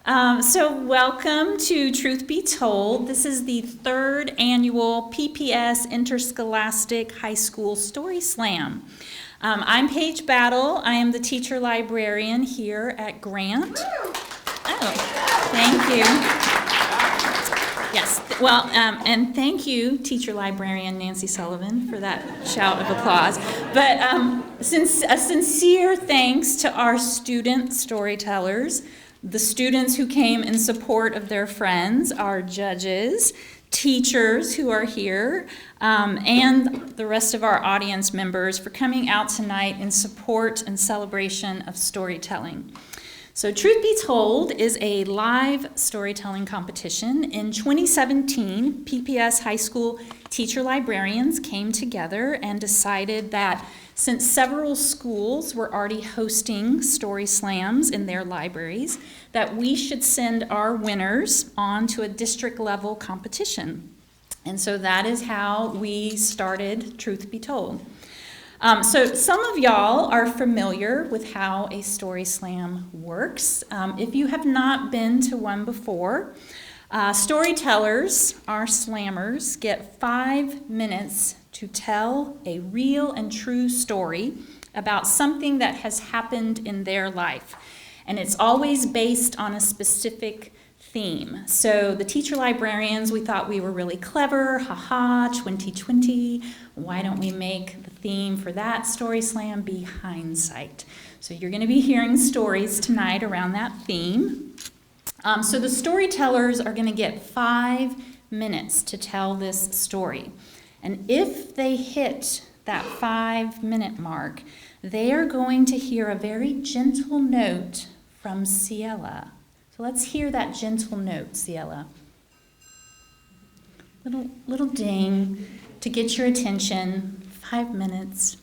So welcome to Truth Be Told. This is the third annual PPS Interscholastic High School Story Slam. I'm Paige Battle. I am the teacher librarian here at Grant. Oh, thank you. Yes, well, and thank you, teacher librarian Nancy Sullivan, for that shout of applause. But a sincere thanks to our student storytellers, the students who came in support of their friends, our judges, teachers who are here, and the rest of our audience members for coming out tonight in support and celebration of storytelling. So Truth Be Told is a live storytelling competition. In 2017, PPS high school teacher librarians came together and decided that since several schools were already hosting story slams in their libraries, that we should send our winners on to a district level competition. And so that is how we started Truth Be Told. So some of y'all are familiar with how a story slam works. If you have not been to one before, storytellers, our slammers, get 5 minutes to tell a real and true story about something that has happened in their life. And it's always based on a specific theme. So the teacher librarians, we thought we were really clever, haha, 2020. Why don't we make the theme for that story slam be Hindsight? So you're going to be hearing stories tonight around that theme. So the storytellers are going to get 5 minutes to tell this story. And if they hit that 5-minute mark, they are going to hear a very gentle note from Ciela. So let's hear that gentle note, Ciela. Little ding to get your attention, 5 minutes.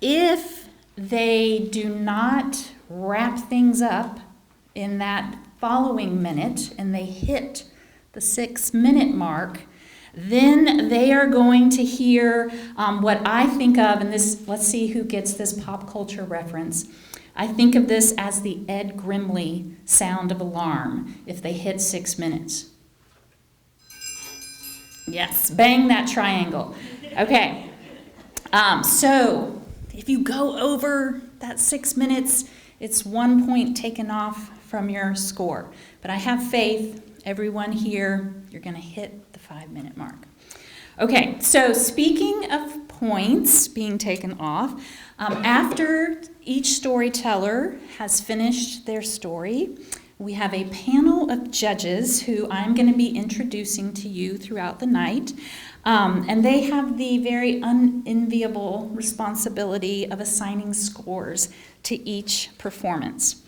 If they do not wrap things up in that following minute and they hit the 6-minute mark, then they are going to hear what I think of, and this, let's see who gets this pop culture reference. I think of this as the Ed Grimley sound of alarm if they hit 6 minutes. Yes, bang that triangle. Okay, so if you go over that 6 minutes, it's 1 point taken off from your score. But I have faith, everyone here, you're going to hit the 5-minute mark. Okay, so speaking of points being taken off, after each storyteller has finished their story, we have a panel of judges who I'm going to be introducing to you throughout the night. And they have the very unenviable responsibility of assigning scores to each performance.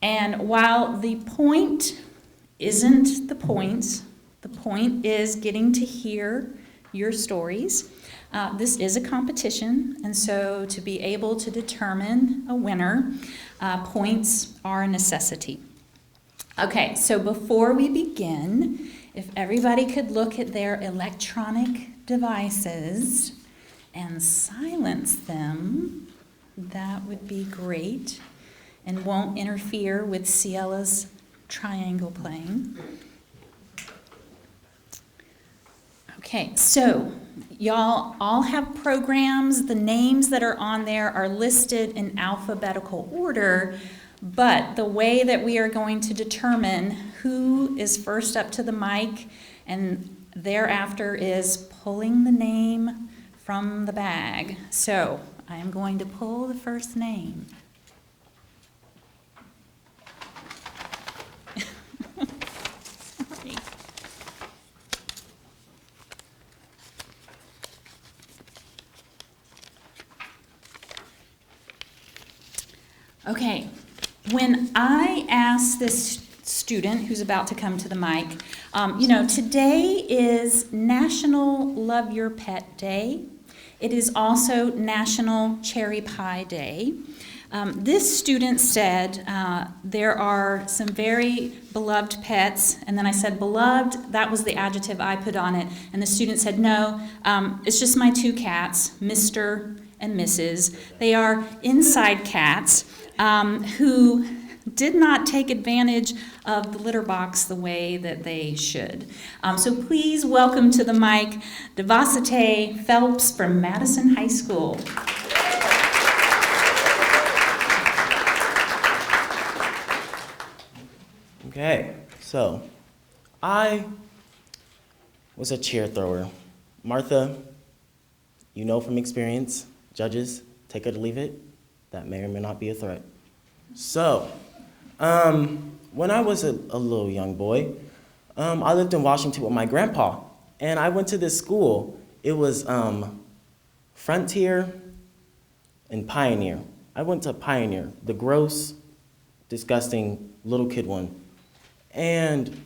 And while the point isn't the point is getting to hear your stories. This is a competition, and so to be able to determine a winner, points are a necessity. Okay, so before we begin, if everybody could look at their electronic devices and silence them, that would be great and won't interfere with Ciela's triangle playing. Okay, so y'all all have programs. The names that are on there are listed in alphabetical order, but the way that we are going to determine who is first up to the mic and thereafter is pulling the name from the bag. So I am going to pull the first name. Okay, when I ask this student who's about to come to the mic, today is National Love Your Pet Day. It is also National Cherry Pie Day. This student said there are some very beloved pets, and then I said beloved, that was the adjective I put on it, and the student said no, it's just my 2 cats, Mr. and Mrs. They are inside cats who did not take advantage of the litter box the way that they should. So please welcome to the mic Davasate Phelps from Madison High School. Okay, so I was a chair thrower. Martha, you know from experience, judges, take it or leave it, that may or may not be a threat. So, when I was a little young boy, I lived in Washington with my grandpa, and I went to this school. It was Frontier and Pioneer. I went to Pioneer, the gross, disgusting little kid one. And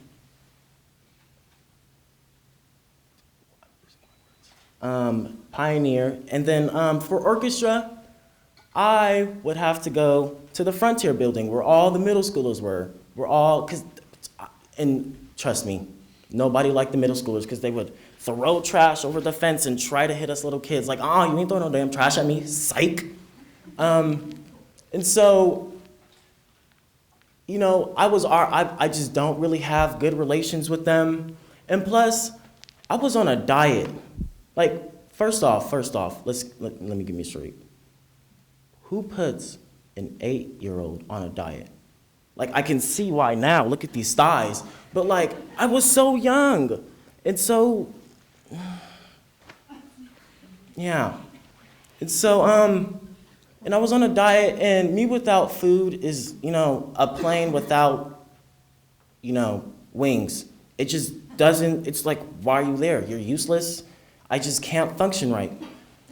Pioneer, and then for orchestra, I would have to go to the Frontier building where all the middle schoolers were. And trust me, nobody liked the middle schoolers because they would throw trash over the fence and try to hit us little kids like, oh, you ain't throwing no damn trash at me, psych. And so, you know, I just don't really have good relations with them. And plus, I was on a diet. Like, first off, let me get me straight. Who puts an 8-year-old on a diet? Like, I can see why now, look at these thighs. But like, I was so young. And so, yeah. And so, and I was on a diet, and me without food is, you know, a plane without, you know, wings. It just doesn't, it's like, why are you there? You're useless. I just can't function right.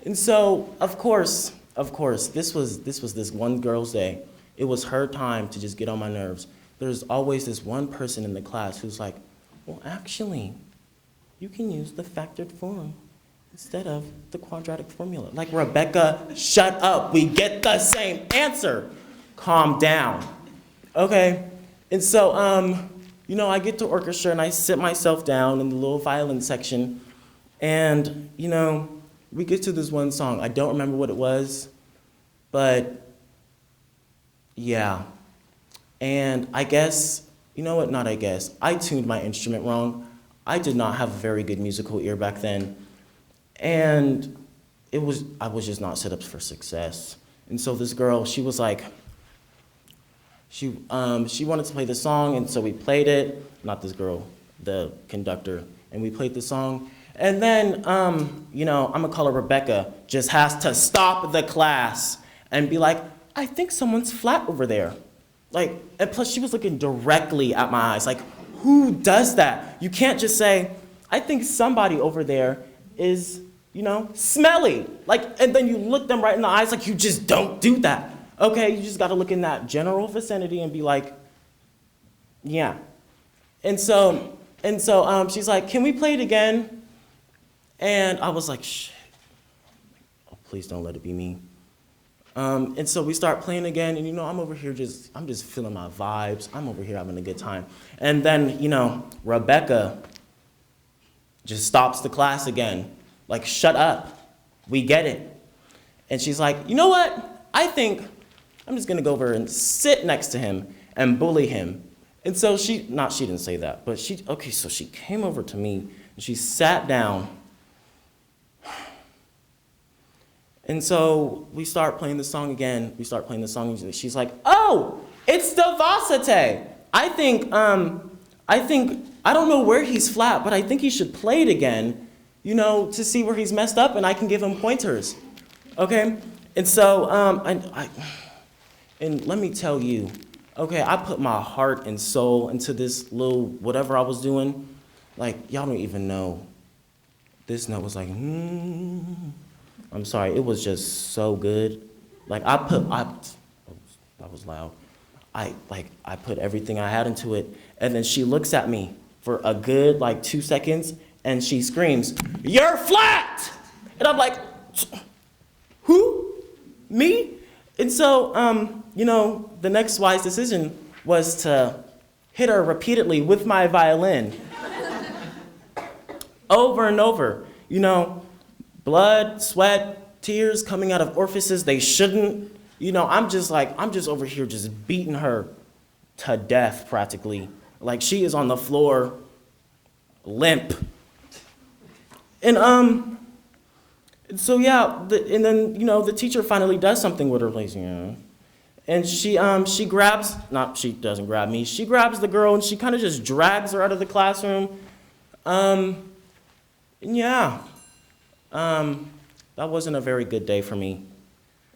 And so, of course, this was this one girl's day. It was her time to just get on my nerves. There's always this one person in the class who's like, well, actually, you can use the factored form instead of the quadratic formula. Like, Rebecca, shut up. We get the same answer. Calm down. Okay? And so, you know, I get to orchestra and I sit myself down in the little violin section. And, you know, we get to this one song. I don't remember what it was, but yeah. And I guess, you know what, not I guess, I tuned my instrument wrong. I did not have a very good musical ear back then. And I was just not set up for success. And so this girl, she was like, she wanted to play the song, and so we played it. Not this girl, the conductor. And we played the song. And then, you know, I'm gonna call her Rebecca, just has to stop the class and be like, I think someone's flat over there. Like, and plus she was looking directly at my eyes. Like, who does that? You can't just say, I think somebody over there is, you know, smelly. Like, and then you look them right in the eyes, like, you just don't do that. Okay, you just gotta look in that general vicinity and be like, yeah. And so she's like, can we play it again? And I was like, shit, oh, please don't let it be me. And so we start playing again, and you know, I'm over here I'm just feeling my vibes. I'm over here having a good time. And then, you know, Rebecca just stops the class again. Like, shut up, we get it. And she's like, you know what? I think I'm just gonna go over and sit next to him and bully him. And so she didn't say that, but so she came over to me and she sat down. And so we start playing the song again. And she's like, oh, it's Davasate. I don't know where he's flat, but I think he should play it again, you know, to see where he's messed up, and I can give him pointers, okay? And so, and let me tell you, okay, I put my heart and soul into this little whatever I was doing. Like, y'all don't even know. This note was like, I'm sorry, it was just so good. Like, that was loud. I put everything I had into it, and then she looks at me for a good, 2 seconds, and she screams, "You're flat!" And I'm like, who? Me? And so, you know, the next wise decision was to hit her repeatedly with my violin. Over and over, you know, blood, sweat, tears coming out of orifices they shouldn't. You know, I'm just over here just beating her to death practically. Like she is on the floor, limp. And so yeah, and then the teacher finally does something with her, like, and she grabs, not she doesn't grab me, she grabs the girl and she kind of just drags her out of the classroom. Yeah, that wasn't a very good day for me.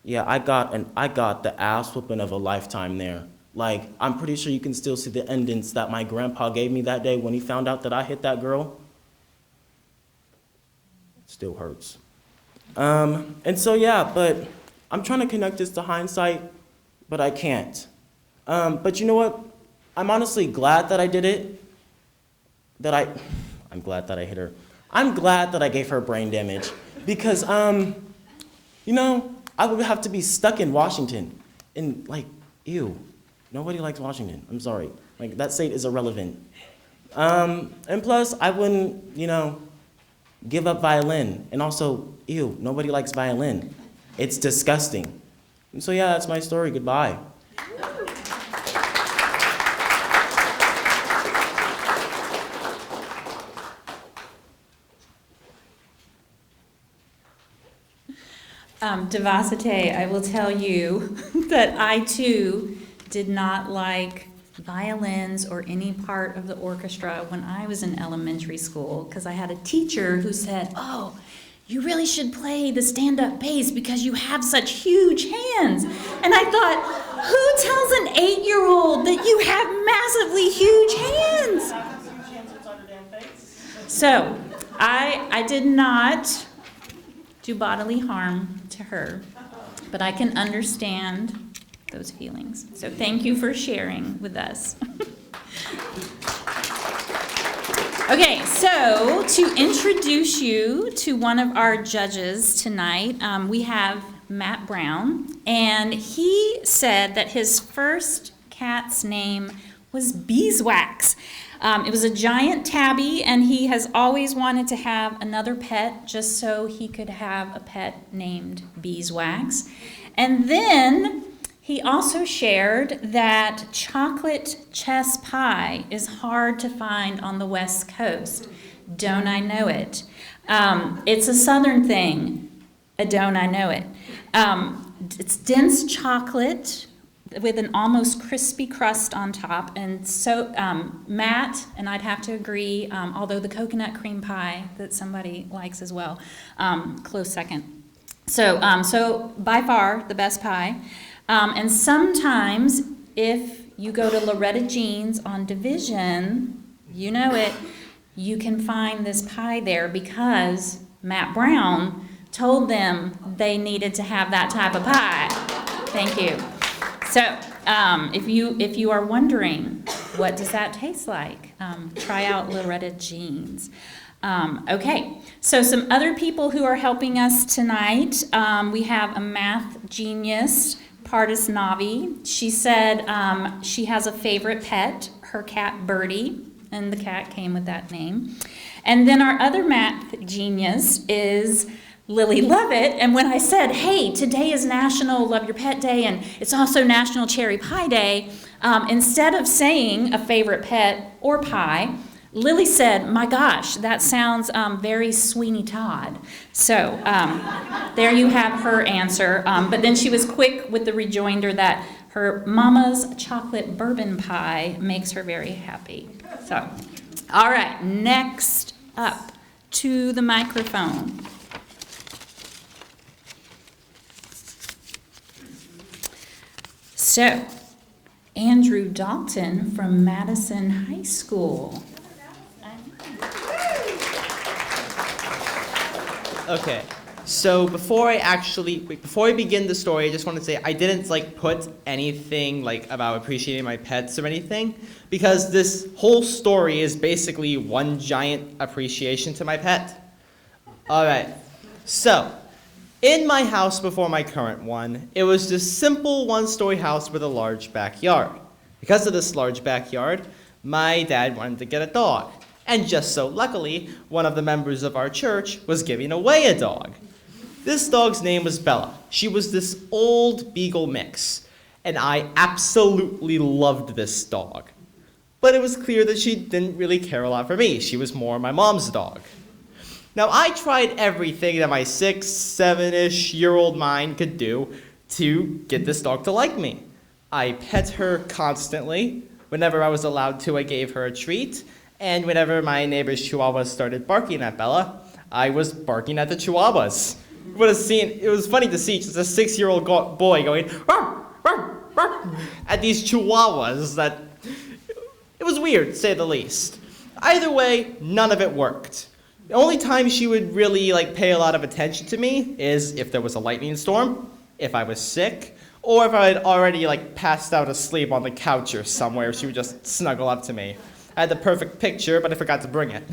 Yeah, I got the ass whooping of a lifetime there. Like, I'm pretty sure you can still see the indents that my grandpa gave me that day when he found out that I hit that girl. It still hurts. And so yeah, but I'm trying to connect this to hindsight, but I can't. But you know what? I'm honestly glad that I did it. I'm glad that I hit her. I'm glad that I gave her brain damage because, I would have to be stuck in Washington and like, ew, nobody likes Washington. I'm sorry. Like that state is irrelevant. And plus I wouldn't, give up violin. And also, ew, nobody likes violin. It's disgusting. And so yeah, that's my story. Goodbye. Davasate, I will tell you that I too did not like violins or any part of the orchestra when I was in elementary school because I had a teacher who said, "Oh, you really should play the stand-up bass because you have such huge hands." And I thought, who tells an 8-year-old that you have massively huge hands? So I did not do bodily harm to her, but I can understand those feelings. So thank you for sharing with us. Okay, so to introduce you to one of our judges tonight, we have Matt Brown, and he said that his first cat's name was Beeswax. It was a giant tabby, and he has always wanted to have another pet just so he could have a pet named Beeswax. And then he also shared that chocolate chess pie is hard to find on the West Coast. Don't I know it? It's a Southern thing. Don't I know it? It's dense chocolate with an almost crispy crust on top. And so Matt, and I'd have to agree, although the coconut cream pie that somebody likes as well, close second. So by far the best pie. And sometimes if you go to Loretta Jean's on Division, you know it, you can find this pie there because Matt Brown told them they needed to have that type of pie. Thank you. So if you are wondering, what does that taste like? Try out Loretta Jean's. Okay, so some other people who are helping us tonight, we have a math genius, Pardis Navi. She said she has a favorite pet, her cat Birdie, and the cat came with that name. And then our other math genius is Lily Lovett, and when I said, hey, today is National Love Your Pet Day, and it's also National Cherry Pie Day, instead of saying a favorite pet or pie, Lily said, my gosh, that sounds very Sweeney Todd. So there you have her answer. But then she was quick with the rejoinder that her mama's chocolate bourbon pie makes her very happy. So, all right, next up to the microphone. So, Andrew Dalton from Madison High School. Okay, so before I begin the story, I just want to say I didn't put anything about appreciating my pets or anything, because this whole story is basically one giant appreciation to my pet. All right, so in my house before my current one, it was this simple one-story house with a large backyard. Because of this large backyard, my dad wanted to get a dog. And just so luckily, one of the members of our church was giving away a dog. This dog's name was Bella. She was this old beagle mix. and I absolutely loved this dog. But it was clear that she didn't really care a lot for me. She was more my mom's dog. Now, I tried everything that my 6, 7-ish-year-old mind could do to get this dog to like me. I pet her constantly. Whenever I was allowed to, I gave her a treat. And whenever my neighbor's chihuahuas started barking at Bella, I was barking at the chihuahuas. It was funny to see just a 6-year-old boy going "Ruff, ruff, ruff," at these chihuahuas. It was weird, to say the least. Either way, none of it worked. The only time she would really pay a lot of attention to me is if there was a lightning storm, if I was sick, or if I had already passed out asleep on the couch or somewhere. She would just snuggle up to me. I had the perfect picture, but I forgot to bring it.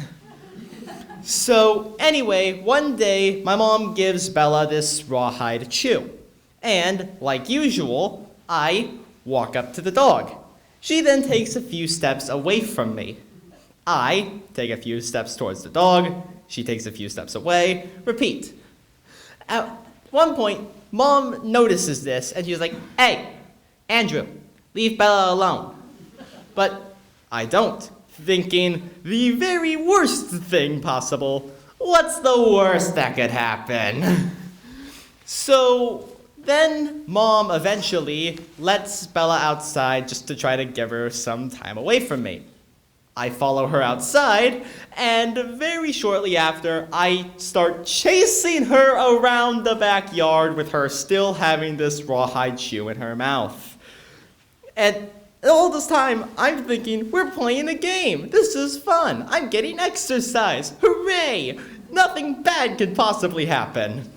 So anyway, one day my mom gives Bella this rawhide chew. And like usual, I walk up to the dog. She then takes a few steps away from me. I take a few steps towards the dog. She takes a few steps away. Repeat. At one point, Mom notices this and she's like, "Hey, Andrew, leave Bella alone." But I don't, thinking the very worst thing possible. What's the worst that could happen? So then Mom eventually lets Bella outside just to try to give her some time away from me. I follow her outside, and very shortly after, I start chasing her around the backyard with her still having this rawhide chew in her mouth. And all this time, I'm thinking, we're playing a game. This is fun. I'm getting exercise. Hooray! Nothing bad could possibly happen.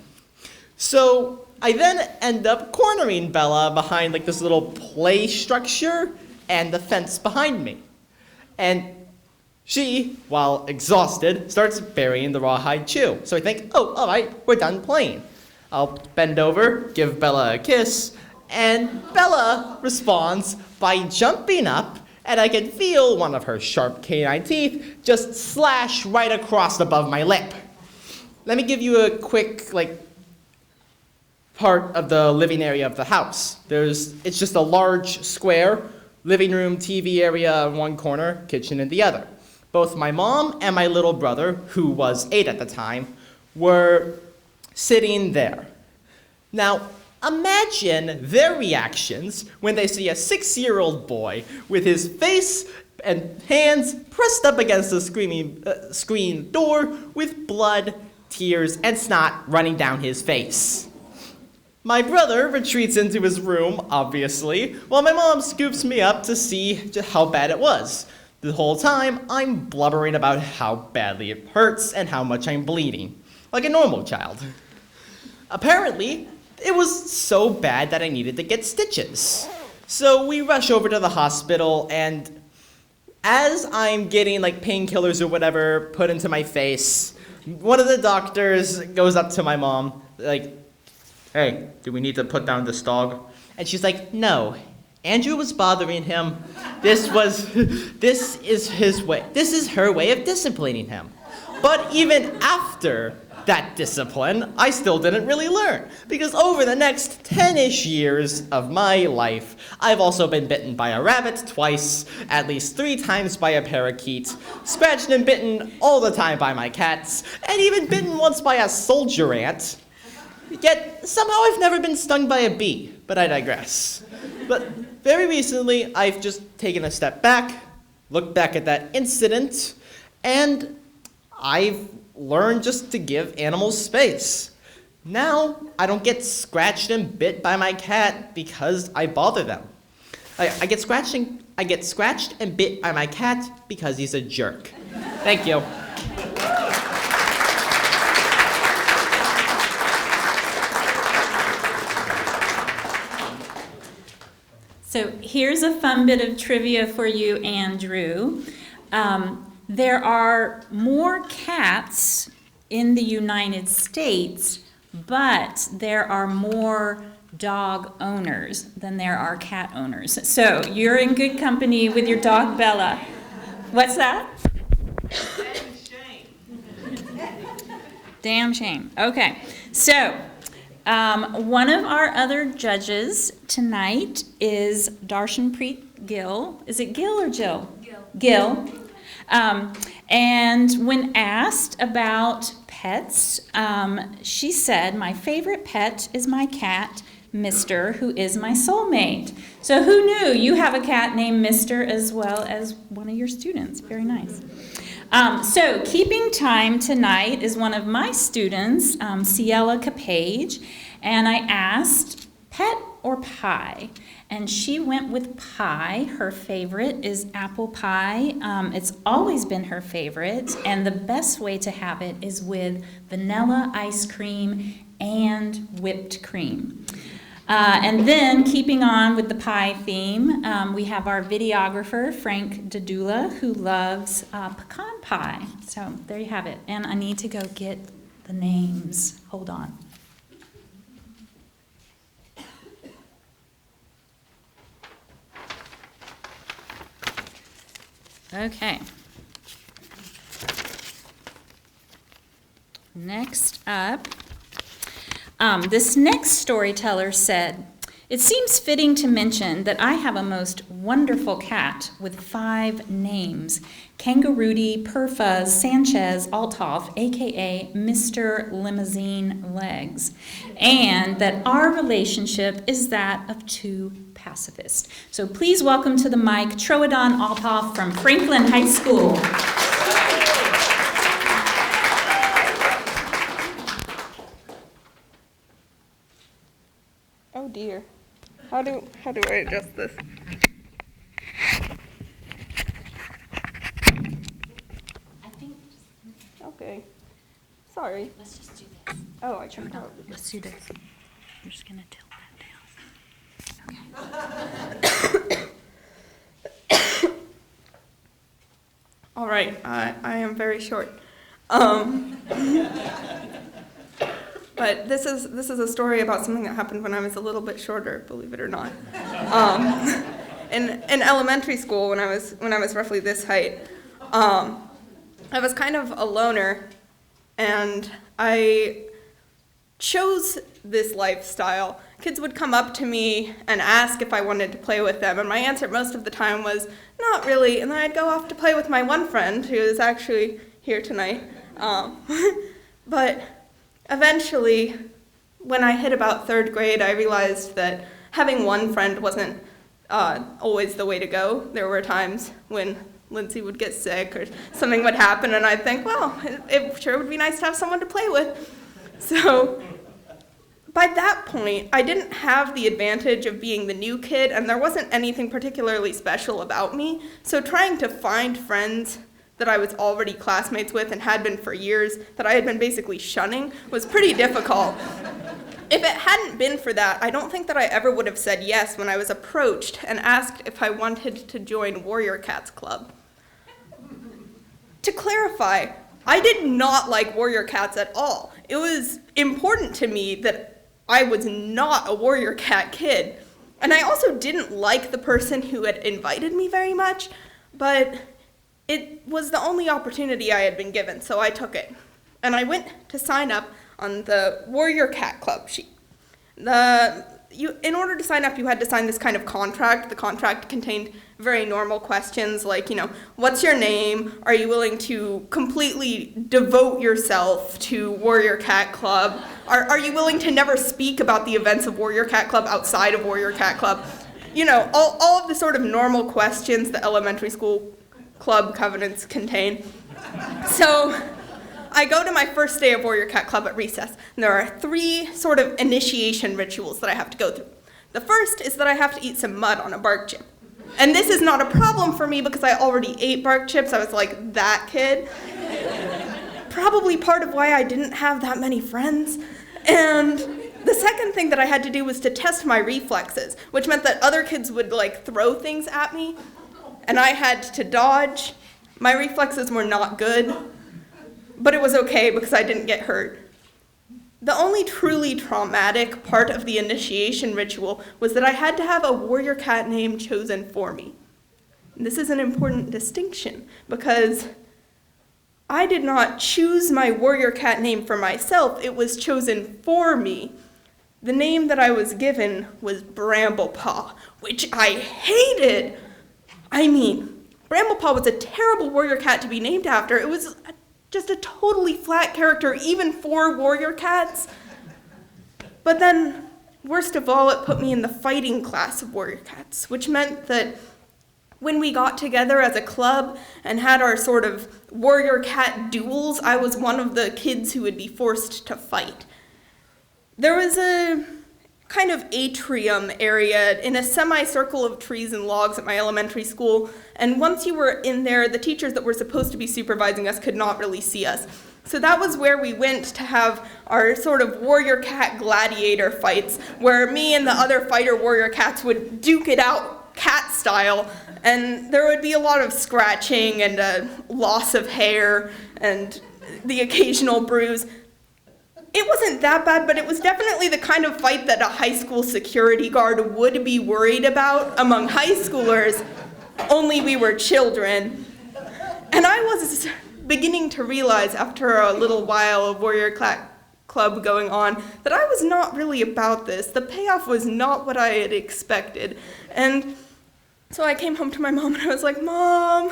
So I then end up cornering Bella behind this little play structure and the fence behind me. And she, while exhausted, starts burying the rawhide chew. So I think, oh, all right, we're done playing. I'll bend over, give Bella a kiss, and Bella responds by jumping up, and I can feel one of her sharp canine teeth just slash right across above my lip. Let me give you a quick, part of the living area of the house. It's just a large square, living room, TV area in one corner, kitchen in the other. Both my mom and my little brother, who was 8 at the time, were sitting there. Now, imagine their reactions when they see a 6-year-old boy with his face and hands pressed up against the screen door with blood, tears, and snot running down his face. My brother retreats into his room, obviously, while my mom scoops me up to see just how bad it was. The whole time, I'm blubbering about how badly it hurts and how much I'm bleeding, like a normal child. Apparently, it was so bad that I needed to get stitches. So we rush over to the hospital, and as I'm getting painkillers or whatever put into my face, one of the doctors goes up to my mom, "Hey, do we need to put down this dog?" And she's like, "No, Andrew was bothering him. This is his way. This is her way of disciplining him." But even after that discipline, I still didn't really learn, because over the next 10-ish years of my life, I've also been bitten by a rabbit twice, at least 3 times by a parakeet, scratched and bitten all the time by my cats, and even bitten once by a soldier ant. Yet, somehow I've never been stung by a bee, but I digress. But very recently, I've just taken a step back, looked back at that incident, and I've learned just to give animals space. Now, I don't get scratched and bit by my cat because I bother them. I get scratched and bit by my cat because he's a jerk. Thank you. So here's a fun bit of trivia for you, Andrew. There are more cats in the United States, but there are more dog owners than there are cat owners. So you're in good company with your dog, Bella. What's that? Damn shame. Okay. So One of our other judges tonight is Darshanpreet Gill. Is it Gill or Jill? Gill. And when asked about pets, she said, "My favorite pet is my cat, Mr., who is my soulmate." So who knew you have a cat named Mr. as well as one of your students? Very nice. So keeping time tonight is one of my students, Ciela Capage, and I asked, pet or pie? And she went with pie. Her favorite is apple pie. It's always been her favorite, and the best way to have it is with vanilla ice cream and whipped cream. And then, keeping on with the pie theme, we have our videographer, Frank Dadula, who loves pecan pie. So there you have it. And I need to go get the names. Hold on. Okay. Next up, this next storyteller said, "It seems fitting to mention that I have a most wonderful cat with 5 names, Kangaroody Perfuzz Sanchez Althoff, aka Mr. Limousine Legs, and that our relationship is that of 2 pacifists." So please welcome to the mic Troodon Althoff from Franklin High School. Oh dear. How do I adjust this? I think Okay. Sorry. let's just do this. Oh, I can probably. Let's do this. You're just gonna tilt that down. All right. I am very short. But this is a story about something that happened when I was a little bit shorter, believe it or not. In elementary school, when I was roughly this height, I was kind of a loner, and I chose this lifestyle. Kids would come up to me and ask if I wanted to play with them, and my answer most of the time was, "Not really," and then I'd go off to play with my one friend, who is actually here tonight. But eventually, when I hit about 3rd grade, I realized that having one friend wasn't always the way to go. There were times when Lindsay would get sick or something would happen, and I'd think, well, it sure would be nice to have someone to play with. So by that point, I didn't have the advantage of being the new kid, and there wasn't anything particularly special about me. So trying to find friends that I was already classmates with and had been for years, that I had been basically shunning, was pretty difficult. If it hadn't been for that, I don't think that I ever would have said yes when I was approached and asked if I wanted to join Warrior Cats Club. To clarify, I did not like Warrior Cats at all. It was important to me that I was not a Warrior Cat kid. And I also didn't like the person who had invited me very much, but it was the only opportunity I had been given, so I took it. And I went to sign up on the Warrior Cat Club sheet. In order to sign up, you had to sign this kind of contract. The contract contained very normal questions like, what's your name? Are you willing to completely devote yourself to Warrior Cat Club? Are you willing to never speak about the events of Warrior Cat Club outside of Warrior Cat Club? All of the sort of normal questions that elementary school club covenants contain. So I go to my first day of Warrior Cat Club at recess, and there are 3 sort of initiation rituals that I have to go through. The first is that I have to eat some mud on a bark chip. And this is not a problem for me because I already ate bark chips. I was like that kid. Probably part of why I didn't have that many friends. And the second thing that I had to do was to test my reflexes, which meant that other kids would throw things at me, and I had to dodge. My reflexes were not good, but it was okay because I didn't get hurt. The only truly traumatic part of the initiation ritual was that I had to have a warrior cat name chosen for me. And this is an important distinction because I did not choose my warrior cat name for myself. It was chosen for me. the name that I was given was Bramblepaw, which I hated. I mean, Bramblepaw was a terrible warrior cat to be named after. It was just a totally flat character, even for warrior cats. But then, worst of all, it put me in the fighting class of warrior cats, which meant that when we got together as a club and had our sort of warrior cat duels, I was one of the kids who would be forced to fight. There was a kind of atrium area in a semicircle of trees and logs at my elementary school, and once you were in there, the teachers that were supposed to be supervising us could not really see us. So that was where we went to have our sort of warrior cat gladiator fights, where me and the other fighter warrior cats would duke it out cat style, and there would be a lot of scratching and a loss of hair and the occasional bruise. It wasn't that bad, but it was definitely the kind of fight that a high school security guard would be worried about among high schoolers, only we were children. And I was beginning to realize after a little while of warrior club going on that I was not really about this. The payoff was not what I had expected. And so I came home to my mom and I was like, Mom,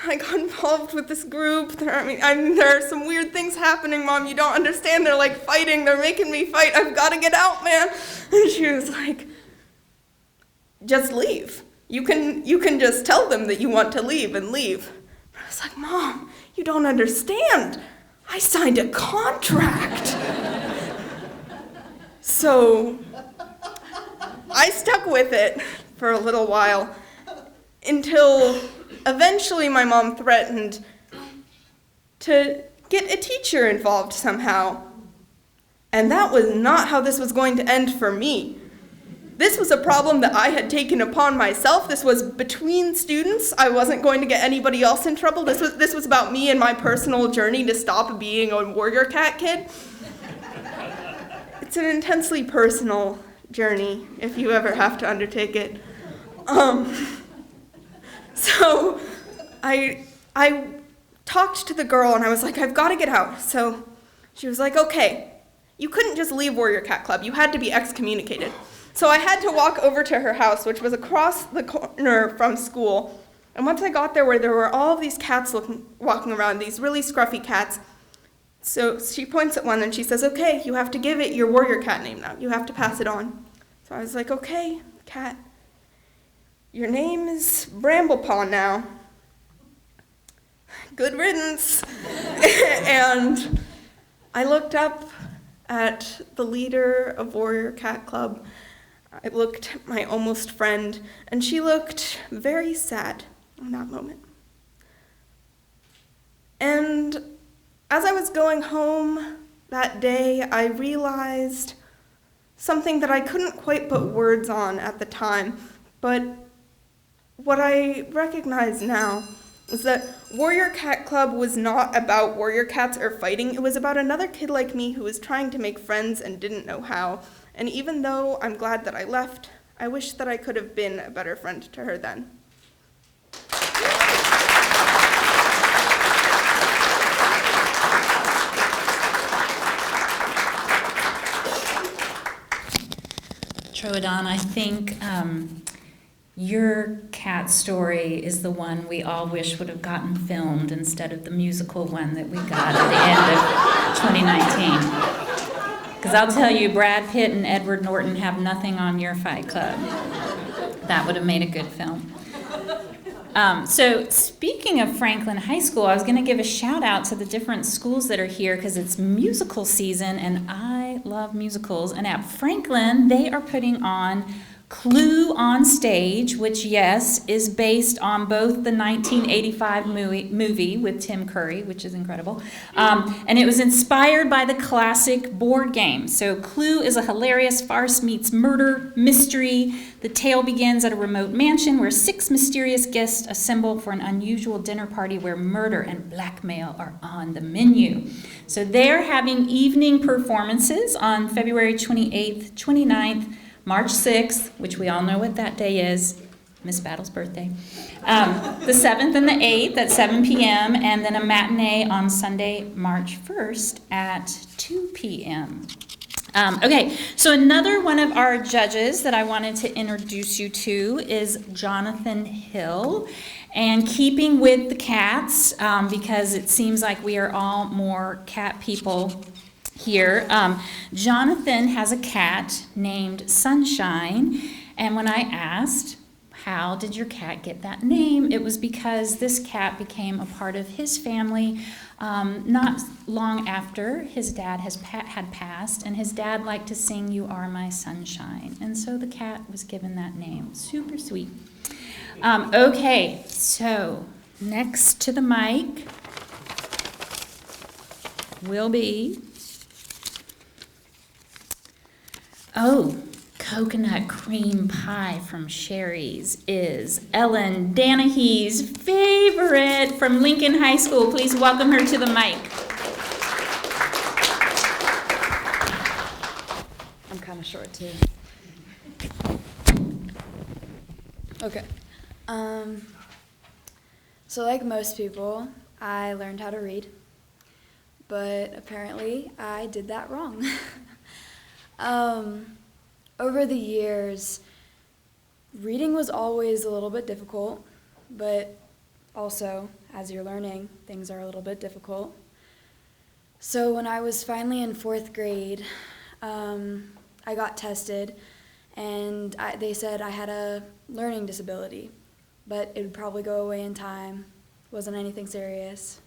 I got involved with this group. There are some weird things happening, Mom. You don't understand. They're like fighting. They're making me fight. I've got to get out, man. And she was like, just leave. You can just tell them that you want to leave and leave. I was like, Mom, you don't understand. I signed a contract. So I stuck with it for a little while until eventually my mom threatened to get a teacher involved somehow. And that was not how this was going to end for me. This was a problem that I had taken upon myself. This was between students. I wasn't going to get anybody else in trouble. This was about me and my personal journey to stop being a warrior cat kid. It's an intensely personal journey if you ever have to undertake it. So I talked to the girl and I was like, I've got to get out. So she was like, okay, you couldn't just leave Warrior Cat Club. You had to be excommunicated. So I had to walk over to her house, which was across the corner from school. And once I got there, where there were all of these cats walking around, these really scruffy cats, so she points at one and she says, okay, you have to give it your warrior cat name now. You have to pass it on. So I was like, okay, cat, your name is Bramblepaw now. Good riddance. And I looked up at the leader of Warrior Cat Club. I looked at my almost friend, and she looked very sad in that moment. And as I was going home that day, I realized something that I couldn't quite put words on at the time, but what I recognize now is that Warrior Cat Club was not about warrior cats or fighting. It was about another kid like me who was trying to make friends and didn't know how. And even though I'm glad that I left, I wish that I could have been a better friend to her then. Troodon, I think your cat story is the one we all wish would have gotten filmed instead of the musical one that we got at the end of 2019. Because I'll tell you, Brad Pitt and Edward Norton have nothing on your Fight Club. That would have made a good film. So speaking of Franklin High School, I was going to give a shout out to the different schools that are here because it's musical season and I love musicals. And at Franklin, they are putting on Clue on Stage, which, yes, is based on both the 1985 movie with Tim Curry, which is incredible, and it was inspired by the classic board game. So Clue is a hilarious farce meets murder mystery. The tale begins at a remote mansion where 6 mysterious guests assemble for an unusual dinner party where murder and blackmail are on the menu. So they're having evening performances on February 28th, 29th, March 6th, which we all know what that day is, Miss Battle's birthday, the 7th and the 8th at 7 p.m., and then a matinee on Sunday, March 1st at 2 p.m. Okay, so another one of our judges that I wanted to introduce you to is Jonathan Hill. And keeping with the cats, because it seems like we are all more cat people here, Jonathan has a cat named Sunshine. And when I asked, how did your cat get that name? It was because this cat became a part of his family not long after his dad had passed, and his dad liked to sing "You Are My Sunshine," and so the cat was given that name. Super sweet. Okay, so next to the mic will be, coconut cream pie from Sherry's is Ellen Danahy's favorite from Lincoln High School. Please welcome her to the mic. I'm kind of short too. Okay. So like most people, I learned how to read, but apparently I did that wrong. Over the years, reading was always a little bit difficult, but also, as you're learning, things are a little bit difficult. So when I was finally in 4th grade, I got tested, and they said I had a learning disability, but it would probably go away in time. Wasn't anything serious.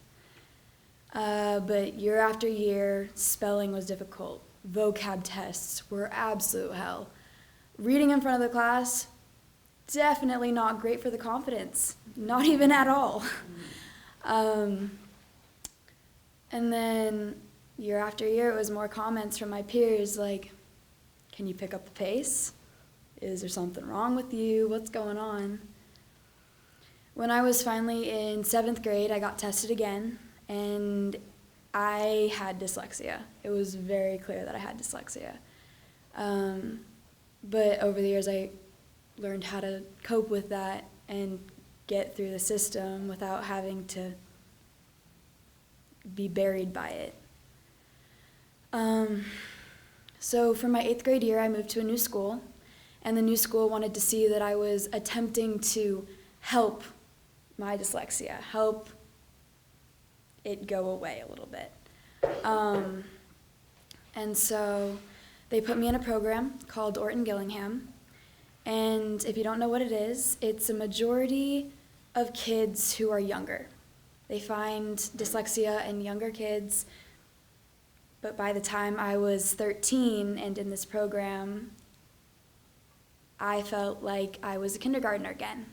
But year after year, spelling was difficult. Vocab tests were absolute hell. Reading in front of the class, definitely not great for the confidence. Not even at all. And then year after year, it was more comments from my peers like, can you pick up the pace? Is there something wrong with you? What's going on? When I was finally in 7th grade, I got tested again, and I had dyslexia. It was very clear that I had dyslexia. But over the years, I learned how to cope with that and get through the system without having to be buried by it. So for my 8th grade year, I moved to a new school, and the new school wanted to see that I was attempting to help my dyslexia, help it go away a little bit. And so they put me in a program called Orton Gillingham. And if you don't know what it is, it's a majority of kids who are younger. They find dyslexia in younger kids, but by the time I was 13 and in this program, I felt like I was a kindergartner again.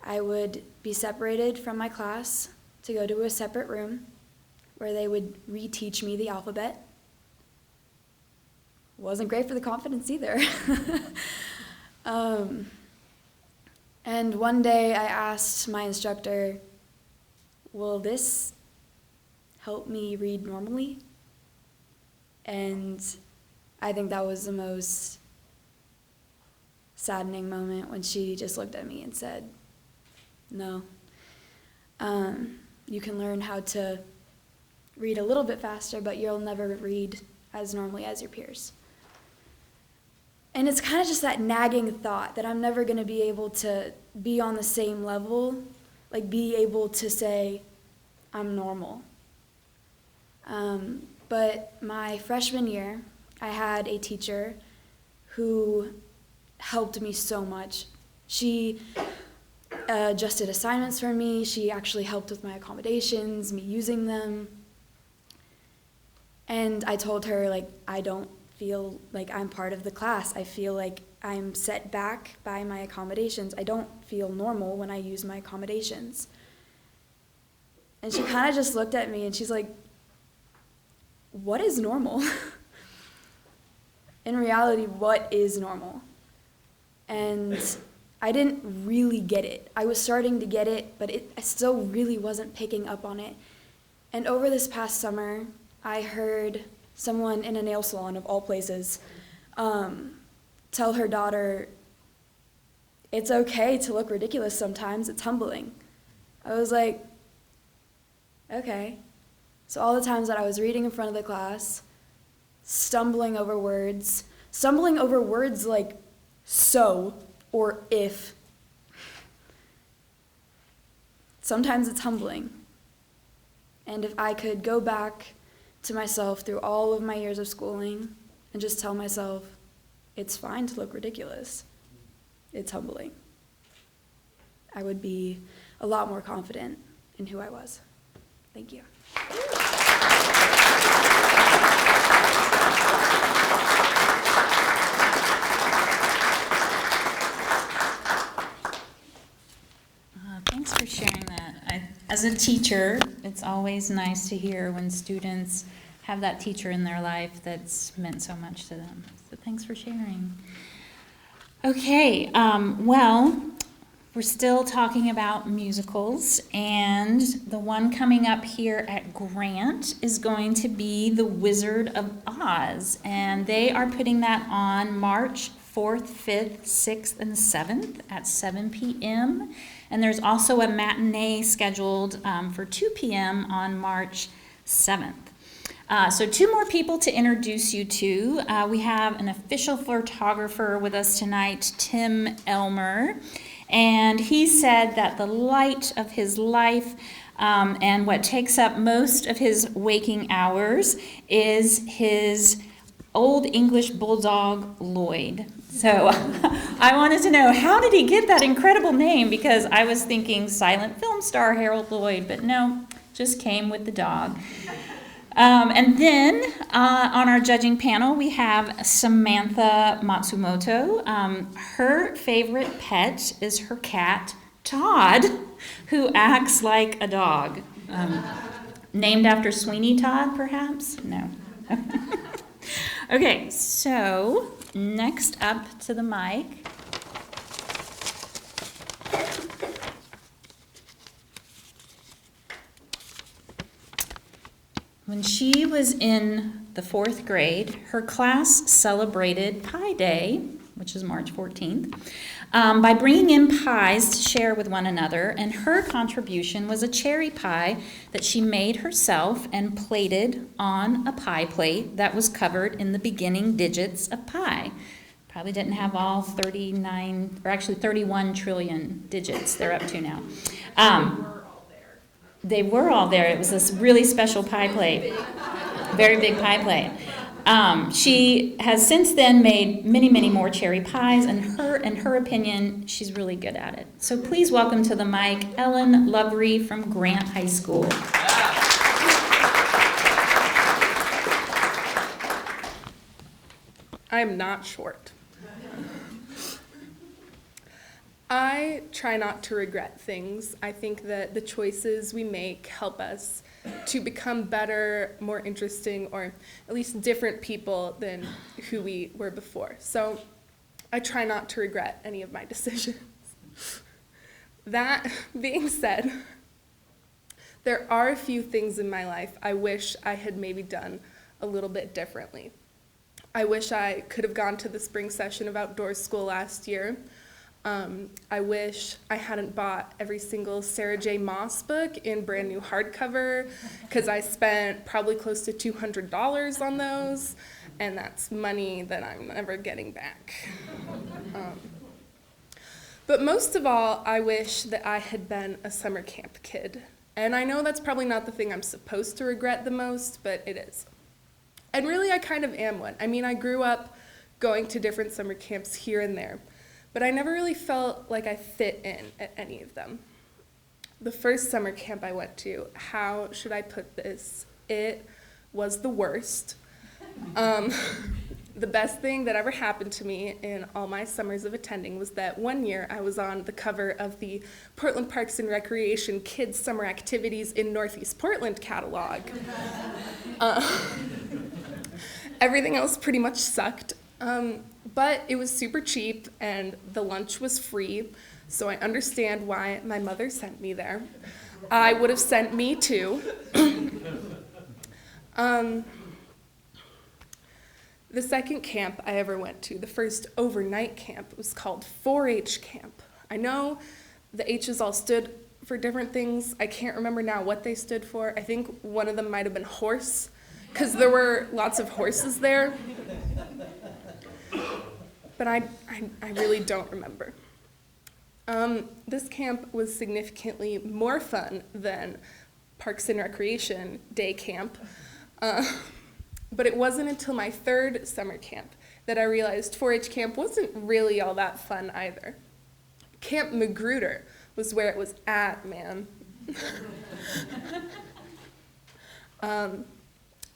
I would be separated from my class to go to a separate room where they would reteach me the alphabet. Wasn't great for the confidence either. And one day I asked my instructor, will this help me read normally? And I think that was the most saddening moment when she just looked at me and said, no. You can learn how to read a little bit faster, but you'll never read as normally as your peers. And it's kind of just that nagging thought that I'm never going to be able to be on the same level, like be able to say I'm normal. But my freshman year, I had a teacher who helped me so much. She adjusted assignments for me. She actually helped with my accommodations, me using them. And I told her, like, I don't feel like I'm part of the class. I feel like I'm set back by my accommodations. I don't feel normal when I use my accommodations. And she kind of just looked at me and she's like, what is normal? In reality, what is normal? And I didn't really get it. I was starting to get it, but I still really wasn't picking up on it. And over this past summer, I heard someone in a nail salon, of all places, tell her daughter, it's okay to look ridiculous sometimes, it's humbling. I was like, okay. So all the times that I was reading in front of the class, stumbling over words like so or if. Sometimes it's humbling. And if I could go back to myself through all of my years of schooling and just tell myself, it's fine to look ridiculous, it's humbling, I would be a lot more confident in who I was. Thank you. Thanks for sharing that. As a teacher, it's always nice to hear when students have that teacher in their life that's meant so much to them. So thanks for sharing. Okay, well, we're still talking about musicals, and the one coming up here at Grant is going to be The Wizard of Oz, and they are putting that on March 4th, 5th, 6th, and 7th at 7 p.m., and there's also a matinee scheduled for 2 p.m. on March 7th. So 2 more people to introduce you to. We have an official photographer with us tonight, Tim Elmer, and he said that the light of his life and what takes up most of his waking hours is his Old English Bulldog, Lloyd. So I wanted to know, how did he get that incredible name? Because I was thinking silent film star Harold Lloyd, but no, just came with the dog. And then on our judging panel, we have Samantha Matsumoto. Her favorite pet is her cat, Todd, who acts like a dog. Named after Sweeney Todd, perhaps? No. Okay, so next up to the mic. When she was in the 4th grade, her class celebrated Pie Day, which is March 14th, by bringing in pies to share with one another, and her contribution was a cherry pie that she made herself and plated on a pie plate that was covered in the beginning digits of pi. Probably didn't have all 39, or actually 31 trillion digits they're up to now. They were all there. It was this really special pie plate, very big pie plate. She has since then made many, many more cherry pies, and in her opinion, she's really good at it. So please welcome to the mic Ellen Lovery from Grant High School. I'm not short. I try not to regret things. I think that the choices we make help us to become better, more interesting, or at least different people than who we were before. So I try not to regret any of my decisions. That being said, there are a few things in my life I wish I had maybe done a little bit differently. I wish I could have gone to the spring session of outdoor school last year. I wish I hadn't bought every single Sarah J. Maas book in brand new hardcover, because I spent probably close to $200 on those, and that's money that I'm never getting back. But most of all, I wish that I had been a summer camp kid. And I know that's probably not the thing I'm supposed to regret the most, but it is. And really, I kind of am one. I mean, I grew up going to different summer camps here and there, but I never really felt like I fit in at any of them. The first summer camp I went to, how should I put this? It was the worst. The best thing that ever happened to me in all my summers of attending was that one year I was on the cover of the Portland Parks and Recreation Kids Summer Activities in Northeast Portland catalog. Everything else pretty much sucked. But it was super cheap, and the lunch was free, so I understand why my mother sent me there. I would have sent me too. The second camp I ever went to, the first overnight camp, was called 4-H camp. I know the H's all stood for different things. I can't remember now what they stood for. I think one of them might have been horse, because there were lots of horses there. But I really don't remember. This camp was significantly more fun than Parks and Recreation day camp. But it wasn't until my third summer camp that I realized 4-H camp wasn't really all that fun either. Camp Magruder was where it was at, man.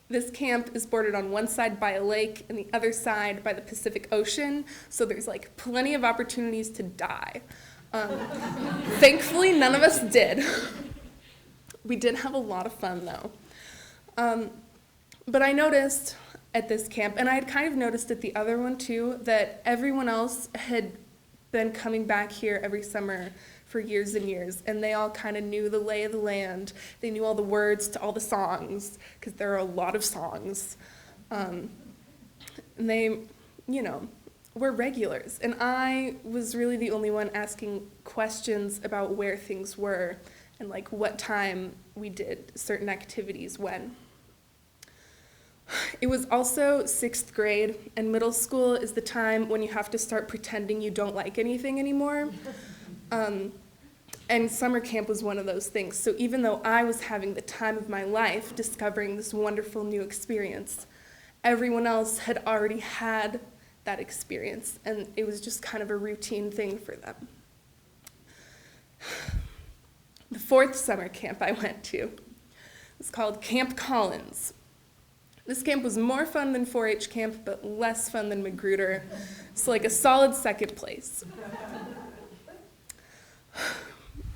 This camp is bordered on one side by a lake and the other side by the Pacific Ocean, so there's like plenty of opportunities to die. Thankfully, none of us did. We did have a lot of fun, though. But I noticed at this camp, and I had kind of noticed at the other one too, that everyone else had been coming back here every summer for years and years, and they all kind of knew the lay of the land. They knew all the words to all the songs, because there are a lot of songs. And they, were regulars. And I was really the only one asking questions about where things were and like what time we did certain activities when. It was also 6th grade, and middle school is the time when you have to start pretending you don't like anything anymore. And summer camp was one of those things. So even though I was having the time of my life discovering this wonderful new experience, everyone else had already had that experience, and it was just kind of a routine thing for them. The 4th summer camp I went to was called Camp Collins. This camp was more fun than 4-H camp, but less fun than Magruder. It's like a solid second place.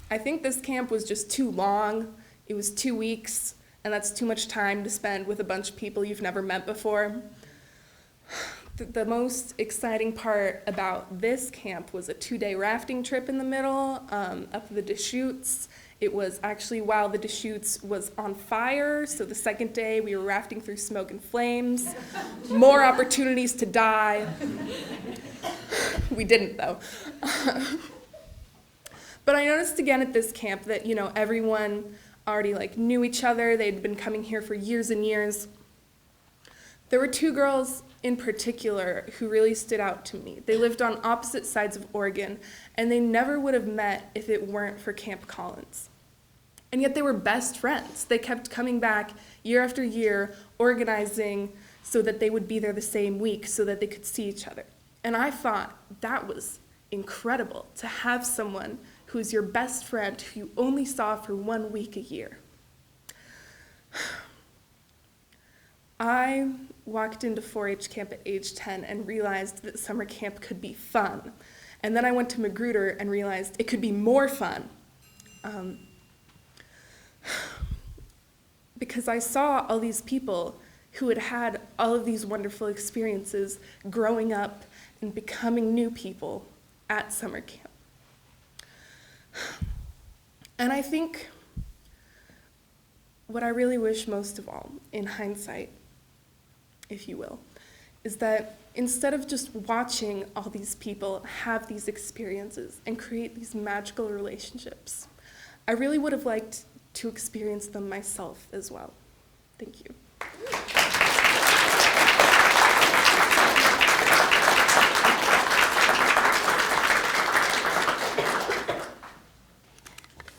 I think this camp was just too long. It was 2 weeks, and that's too much time to spend with a bunch of people you've never met before. The most exciting part about this camp was a 2-day rafting trip in the middle, up the Deschutes. It was actually while the Deschutes was on fire, so the second day we were rafting through smoke and flames. More opportunities to die. We didn't, though. But I noticed again at this camp that, everyone already knew each other. They'd been coming here for years and years. There were 2 girls in particular who really stood out to me. They lived on opposite sides of Oregon, and they never would have met if it weren't for Camp Collins. And yet they were best friends. They kept coming back year after year, organizing so that they would be there the same week so that they could see each other. And I thought that was incredible, to have someone who's your best friend who you only saw for 1 week a year. I walked into 4-H camp at age 10 and realized that summer camp could be fun. And then I went to Magruder and realized it could be more fun. Because I saw all these people who had had all of these wonderful experiences growing up and becoming new people at summer camp. And I think what I really wish most of all, in hindsight, if you will, is that instead of just watching all these people have these experiences and create these magical relationships, I really would have liked to experience them myself as well. Thank you.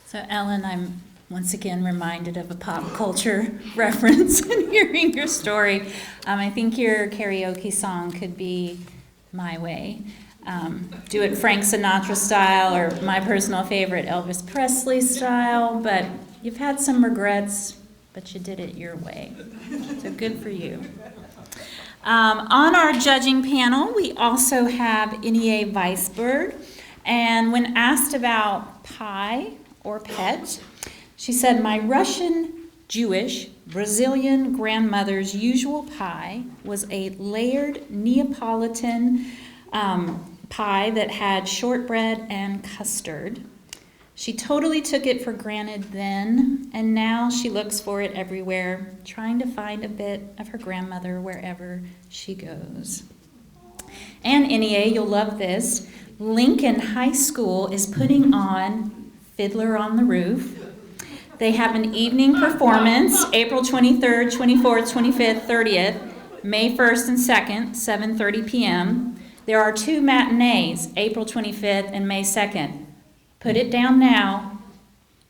So Ellen, I'm once again reminded of a pop culture reference in hearing your story. I think your karaoke song could be My Way. Do it Frank Sinatra style, or my personal favorite, Elvis Presley style, but you've had some regrets, but you did it your way. So good for you. On our judging panel, we also have Nia Weisberg, and when asked about pie or pet, she said, my Russian, Jewish, Brazilian grandmother's usual pie was a layered Neapolitan pie that had shortbread and custard. She totally took it for granted then, and now she looks for it everywhere, trying to find a bit of her grandmother wherever she goes. And Nia, you'll love this. Lincoln High School is putting on Fiddler on the Roof. They have an evening performance, April 23rd, 24th, 25th, 30th, May 1st and 2nd, 7:30 p.m. There are 2 matinees, April 25th and May 2nd. Put it down now.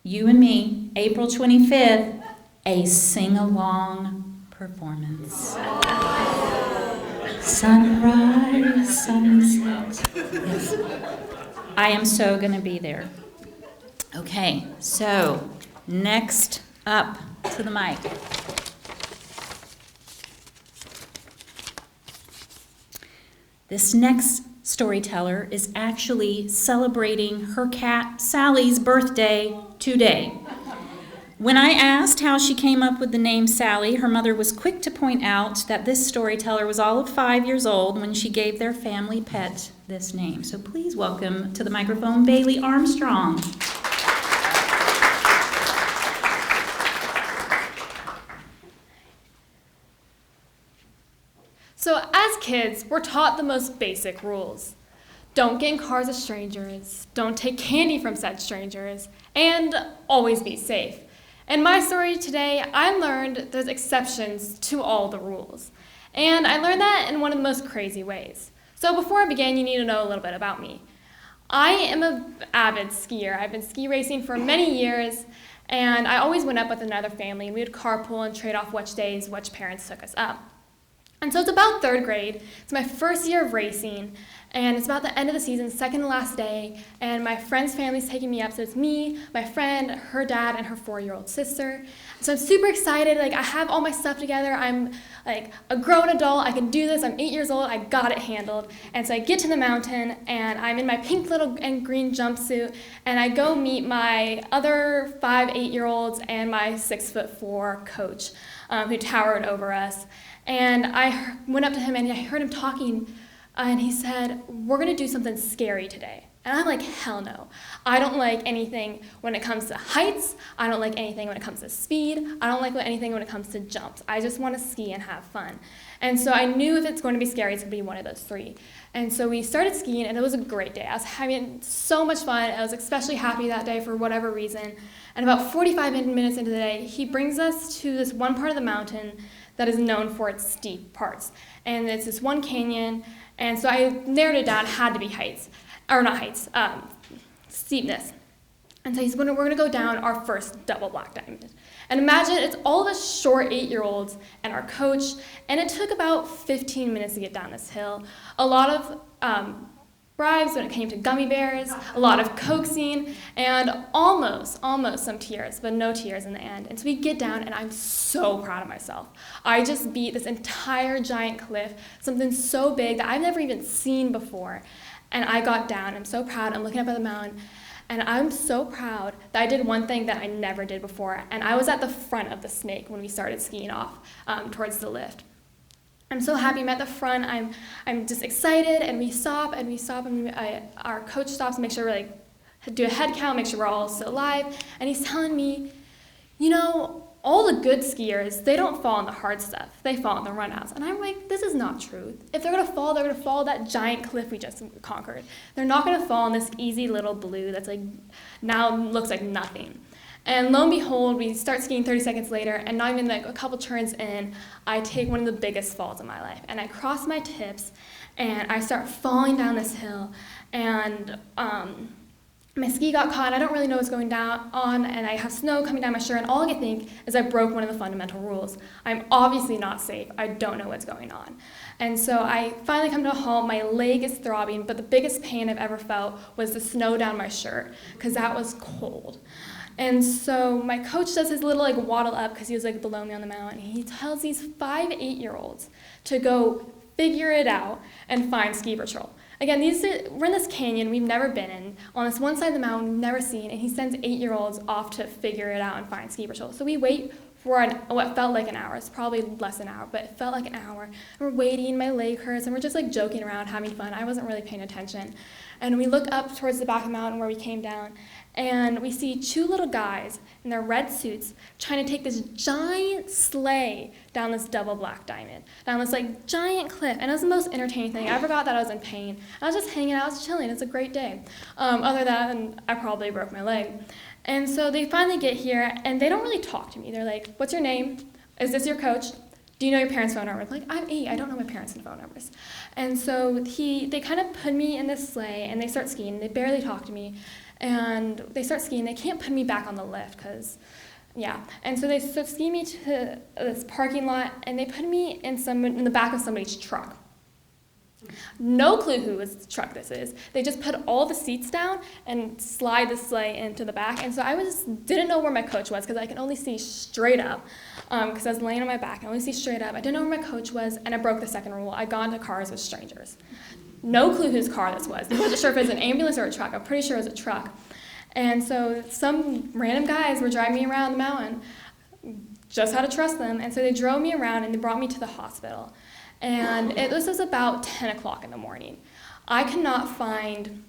You and me, April 25th, a sing-along performance. Sunrise, sunset. Yes. I am so going to be there. Okay, so next up to the mic. This next storyteller is actually celebrating her cat Sally's birthday today. When I asked how she came up with the name Sally, her mother was quick to point out that this storyteller was all of 5 years old when she gave their family pet this name. So please welcome to the microphone Bailey Armstrong. So as kids, we're taught the most basic rules. Don't get in cars with strangers, don't take candy from said strangers, and always be safe. In my story today, I learned there's exceptions to all the rules. And I learned that in one of the most crazy ways. So before I begin, you need to know a little bit about me. I am an avid skier. I've been ski racing for many years, and I always went up with another family, and we would carpool and trade off which days which parents took us up. And so it's about 3rd grade. It's my first year of racing, and it's about the end of the season, second to last day, and my friend's family's taking me up. So it's me, my friend, her dad, and her 4-year-old sister. So I'm super excited. Like, I have all my stuff together. I'm like a grown adult. I can do this. I'm 8 years old. I got it handled. And so I get to the mountain, and I'm in my pink little and green jumpsuit, and I go meet my other 5 8-year-olds and my 6'4" coach, who towered over us. And I went up to him and I heard him talking, and he said, "We're gonna do something scary today." And I'm like, hell no. I don't like anything when it comes to heights. I don't like anything when it comes to speed. I don't like anything when it comes to jumps. I just want to ski and have fun. And so I knew if it's going to be scary, it's going to be one of those 3. And so we started skiing, and it was a great day. I was having so much fun. I was especially happy that day for whatever reason. And about 45 minutes into the day, he brings us to this one part of the mountain that is known for its steep parts. And it's this one canyon, and so I narrowed it down. It had to be heights. Or not heights, steepness. And so we're gonna go down our first double black diamond. And imagine it's all of us short 8-year-olds and our coach, and it took about 15 minutes to get down this hill. A lot of bribes when it came to gummy bears, a lot of coaxing, and almost some tears, but no tears in the end. And so we get down, and I'm so proud of myself. I just beat this entire giant cliff, something so big that I've never even seen before. And I got down. I'm so proud. I'm looking up at the mountain, and I'm so proud that I did one thing that I never did before, and I was at the front of the snake when we started skiing off towards the lift. I'm so happy I'm at the front. I'm just excited, and we stop, and our coach stops to make sure we do a head count, make sure we're all still alive, and he's telling me, you know, all the good skiers, they don't fall in the hard stuff. They fall in the runouts. And I'm like, this is not true. If they're gonna fall that giant cliff we just conquered. They're not gonna fall in this easy little blue that's like, now looks like nothing. And lo and behold, we start skiing 30 seconds later, and not even like a couple turns in, I take one of the biggest falls of my life. And I cross my tips, and I start falling down this hill, and my ski got caught. I don't really know what's going on, and I have snow coming down my shirt, and all I can think is I broke one of the fundamental rules. I'm obviously not safe. I don't know what's going on. And so I finally come to a halt. My leg is throbbing, but the biggest pain I've ever felt was the snow down my shirt, because that was cold. And so my coach does his little waddle up, because he was below me on the mountain. He tells these 5 8-year-olds to go figure it out and find ski patrol. Again, we're in this canyon we've never been in, on this one side of the mountain we've never seen, and he sends 8-year-olds off to figure it out and find ski patrol. So we wait for what felt like an hour. It's probably less than an hour, but it felt like an hour. And we're waiting, my leg hurts, and we're just joking around, having fun. I wasn't really paying attention. And we look up towards the back of the mountain where we came down, and we see 2 little guys in their red suits trying to take this giant sleigh down this double black diamond, down this giant cliff. And it was the most entertaining thing. I forgot that I was in pain. I was just hanging out, I was chilling. It's a great day. Other than I probably broke my leg. And so they finally get here, and they don't really talk to me. They're like, what's your name? Is this your coach? Do you know your parents' phone number? I'm like, I'm 8, I don't know my parents' phone numbers. And so they kind of put me in this sleigh, and they start skiing. They barely talk to me. And they start skiing. They can't put me back on the lift because, yeah. And so they start skiing me to this parking lot, and they put me in the back of somebody's truck. No clue whose truck this is. They just put all the seats down and slide the sleigh into the back. And so I didn't know where my coach was because I could only see straight up. Because I was laying on my back, I only see straight up. I didn't know where my coach was, and I broke the second rule. I got into cars with strangers. No clue whose car this was. I wasn't sure if it was an ambulance or a truck. I'm pretty sure it was a truck. And so some random guys were driving me around the mountain. Just how to trust them. And so they drove me around, and they brought me to the hospital. And this was about 10 o'clock in the morning. I could not find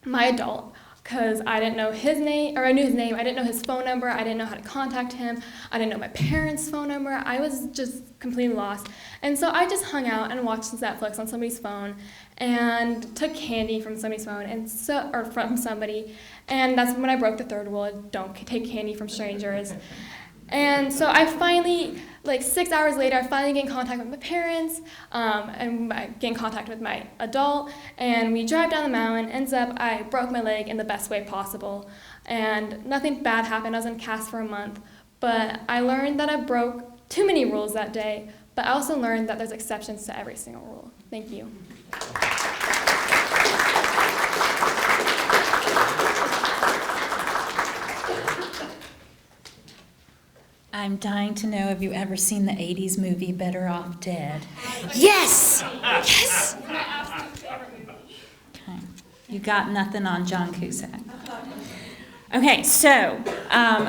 my adult because I didn't know his name, or I knew his name. I didn't know his phone number. I didn't know how to contact him. I didn't know my parents' phone number. I was just completely lost. And so I just hung out and watched Netflix on somebody's phone and took candy from somebody's phone or from somebody. And that's when I broke the third rule, don't take candy from strangers. And so I finally, 6 hours later, I finally get in contact with my parents, and I get in contact with my adult, and we drive down the mountain. Ends up, I broke my leg in the best way possible, and nothing bad happened. I was in a cast for a month, but I learned that I broke too many rules that day, but I also learned that there's exceptions to every single rule. Thank you. I'm dying to know, have you ever seen the 80s movie Better Off Dead? Yes! Yes! Okay. You got nothing on John Cusack. Okay, so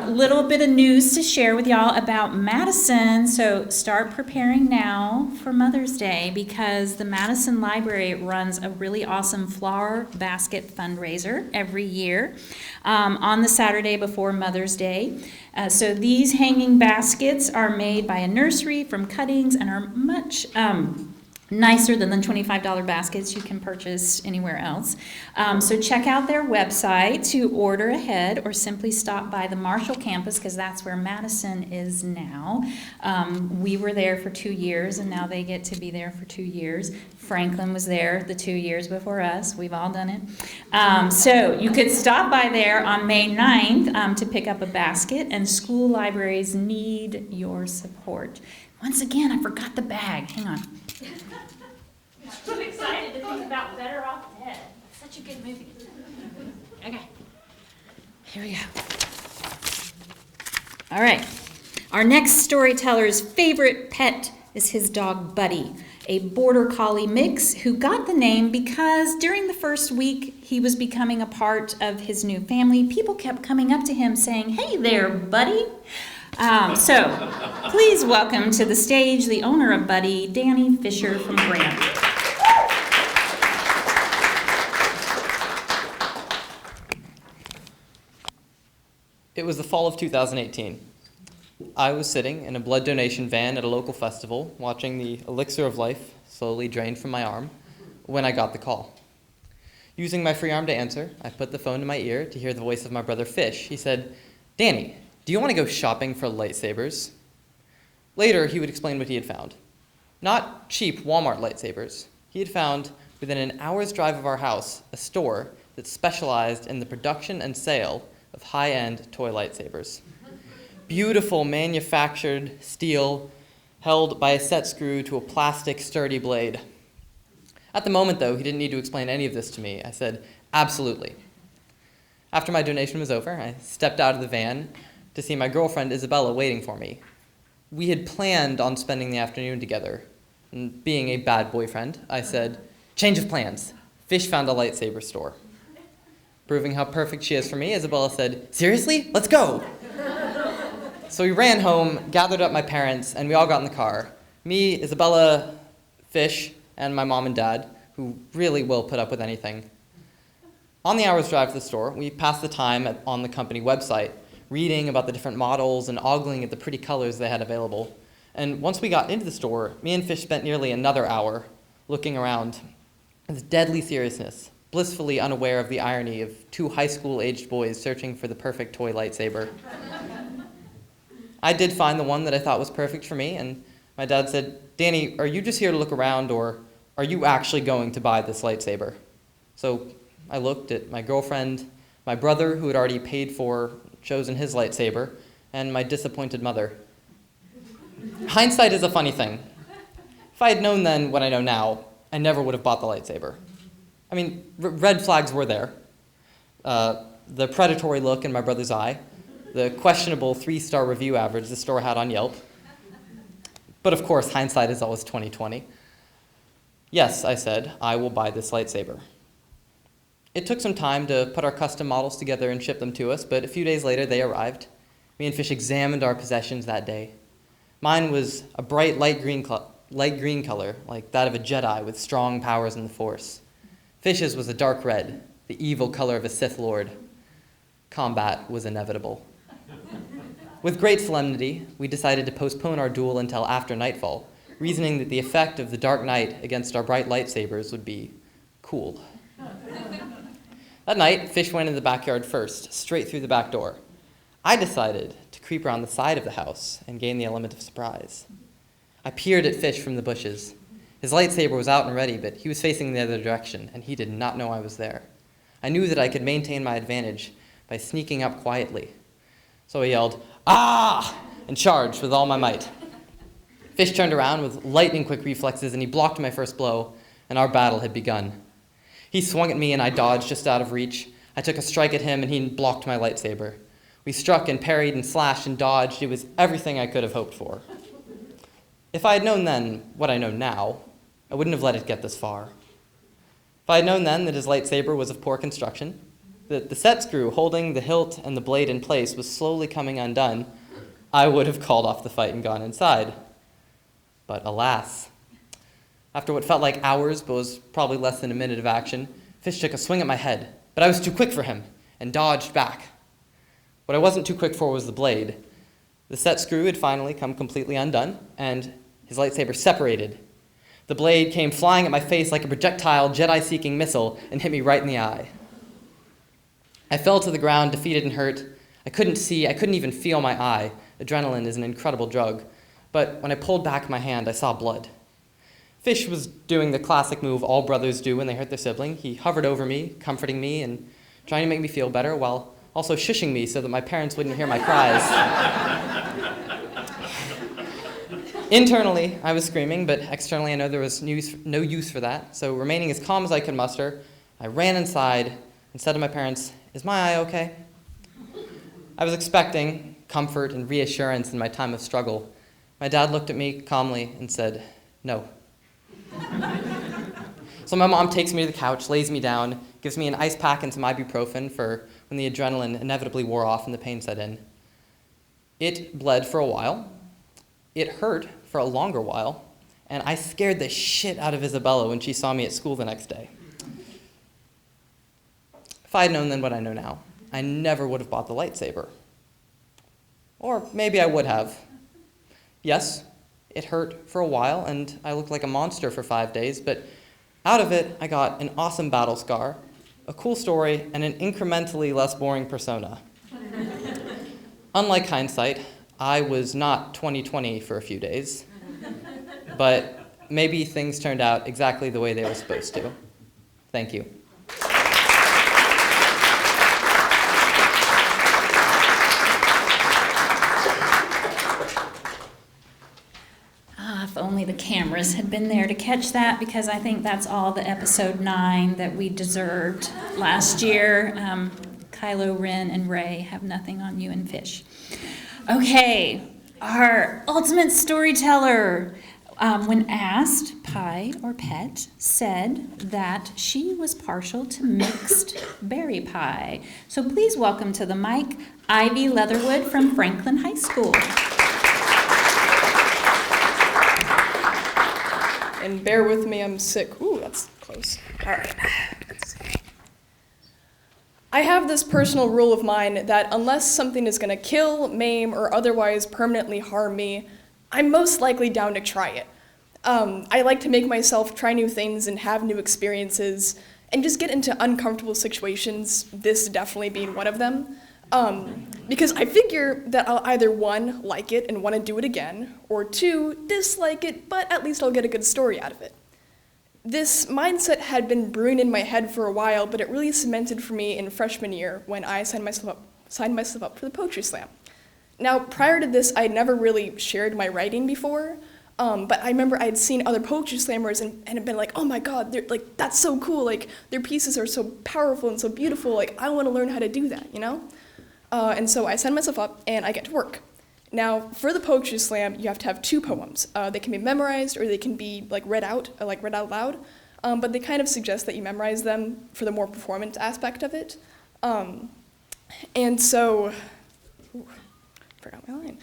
little bit of news to share with y'all about Madison. So start preparing now for Mother's Day because the Madison Library runs a really awesome flower basket fundraiser every year on the Saturday before Mother's Day. So these hanging baskets are made by a nursery from Cuttings and are much nicer than the $25 baskets you can purchase anywhere else. So check out their website to order ahead or simply stop by the Marshall campus because that's where Madison is now. We were there for 2 years and now they get to be there for 2 years. Franklin was there the 2 years before us. We've all done it. So you could stop by there on May 9th to pick up a basket, and school libraries need your support. Once again, I forgot the bag. Hang on. I'm too excited to think about Better Off Dead. Such a good movie. Okay. Here we go. All right. Our next storyteller's favorite pet is his dog, Buddy, a border collie mix who got the name because during the first week he was becoming a part of his new family. People kept coming up to him saying, "Hey there, Buddy." So please welcome to the stage the owner of Buddy, Danahy Fisher from Grant. It was the fall of 2018. I was sitting in a blood donation van at a local festival, watching the elixir of life slowly drain from my arm, when I got the call. Using my free arm to answer, I put the phone to my ear to hear the voice of my brother Fish. He said, "Danny, do you want to go shopping for lightsabers?" Later, he would explain what he had found. Not cheap Walmart lightsabers. He had found, within an hour's drive of our house, a store that specialized in the production and sale of high-end toy lightsabers. Beautiful manufactured steel held by a set screw to a plastic sturdy blade. At the moment, though, he didn't need to explain any of this to me. I said, "Absolutely." After my donation was over, I stepped out of the van to see my girlfriend Isabella waiting for me. We had planned on spending the afternoon together. And being a bad boyfriend, I said, "Change of plans. Fish found a lightsaber store." Proving how perfect she is for me, Isabella said, "Seriously? Let's go." So we ran home, gathered up my parents, and we all got in the car. Me, Isabella, Fish, and my mom and dad, who really will put up with anything. On the hour's drive to the store, we passed the time on the company website, reading about the different models and ogling at the pretty colors they had available. And once we got into the store, me and Fish spent nearly another hour looking around with deadly seriousness, blissfully unaware of the irony of two high school-aged boys searching for the perfect toy lightsaber. I did find the one that I thought was perfect for me, and my dad said, "Danny, are you just here to look around, or are you actually going to buy this lightsaber?" So I looked at my girlfriend, my brother, who had already paid for, chosen his lightsaber, and my disappointed mother. Hindsight is a funny thing. If I had known then what I know now, I never would have bought the lightsaber. I mean, red flags were there. The predatory look in my brother's eye, the questionable 3-star review average the store had on Yelp. But of course, hindsight is always 20/20. Yes, I said, I will buy this lightsaber. It took some time to put our custom models together and ship them to us, but a few days later they arrived. Me and Fish examined our possessions that day. Mine was a bright light green color, like that of a Jedi with strong powers in the Force. Fish's was a dark red, the evil color of a Sith Lord. Combat was inevitable. With great solemnity, we decided to postpone our duel until after nightfall, reasoning that the effect of the dark night against our bright lightsabers would be cool. That night, Fish went in the backyard first, straight through the back door. I decided to creep around the side of the house and gain the element of surprise. I peered at Fish from the bushes. His lightsaber was out and ready, but he was facing the other direction, and he did not know I was there. I knew that I could maintain my advantage by sneaking up quietly. So I yelled, "Ah!" and charged with all my might. Fish turned around with lightning-quick reflexes, and he blocked my first blow, and our battle had begun. He swung at me, and I dodged just out of reach. I took a strike at him, and he blocked my lightsaber. We struck and parried and slashed and dodged. It was everything I could have hoped for. If I had known then what I know now, I wouldn't have let it get this far. If I had known then that his lightsaber was of poor construction, that the set screw holding the hilt and the blade in place was slowly coming undone, I would have called off the fight and gone inside. But alas, after what felt like hours but was probably less than a minute of action, Fish took a swing at my head, but I was too quick for him and dodged back. What I wasn't too quick for was the blade. The set screw had finally come completely undone, and his lightsaber separated. The blade came flying at my face like a projectile Jedi-seeking missile and hit me right in the eye. I fell to the ground, defeated and hurt. I couldn't see, I couldn't even feel my eye. Adrenaline is an incredible drug. But when I pulled back my hand, I saw blood. Fish was doing the classic move all brothers do when they hurt their sibling. He hovered over me, comforting me and trying to make me feel better while also shushing me so that my parents wouldn't hear my cries. Internally, I was screaming, but externally I know there was no use for that. So remaining as calm as I could muster, I ran inside and said to my parents, "Is my eye okay?" I was expecting comfort and reassurance in my time of struggle. My dad looked at me calmly and said, "No." So my mom takes me to the couch, lays me down, gives me an ice pack and some ibuprofen for when the adrenaline inevitably wore off and the pain set in. It bled for a while. It hurt for a longer while. And I scared the shit out of Isabella when she saw me at school the next day. If I had known then what I know now, I never would have bought the lightsaber. Or maybe I would have. Yes, it hurt for a while, and I looked like a monster for 5 days, but out of it, I got an awesome battle scar, a cool story, and an incrementally less boring persona. Unlike Hindsight, I was not 20/20 for a few days, but maybe things turned out exactly the way they were supposed to. Thank you. If only the cameras had been there to catch that, because I think that's all the episode 9 that we deserved last year. Kylo Ren and Rey have nothing on you and Fish. Okay, our ultimate storyteller, when asked, pie or pet, said that she was partial to mixed berry pie. So please welcome to the mic Ivy Leatherwood from Franklin High School. And bear with me, I'm sick. Ooh, that's close. All right. Let's see. I have this personal rule of mine that unless something is going to kill, maim, or otherwise permanently harm me, I'm most likely down to try it. I like to make myself try new things and have new experiences, and just get into uncomfortable situations, this definitely being one of them. Because I figure that I'll either 1, like it and want to do it again, or 2, dislike it, but at least I'll get a good story out of it. This mindset had been brewing in my head for a while, but it really cemented for me in freshman year when I signed myself up for the poetry slam. Now, prior to this, I'd never really shared my writing before, but I remember I'd seen other poetry slammers and had been like, oh my god, they're, like, that's so cool, like, their pieces are so powerful and so beautiful, like, I want to learn how to do that, you know? And so I signed myself up, and I get to work. Now, for the poetry slam, you have to have 2 poems. They can be memorized, or they can be like read out loud. But they kind of suggest that you memorize them for the more performance aspect of it. And so, forgot my line.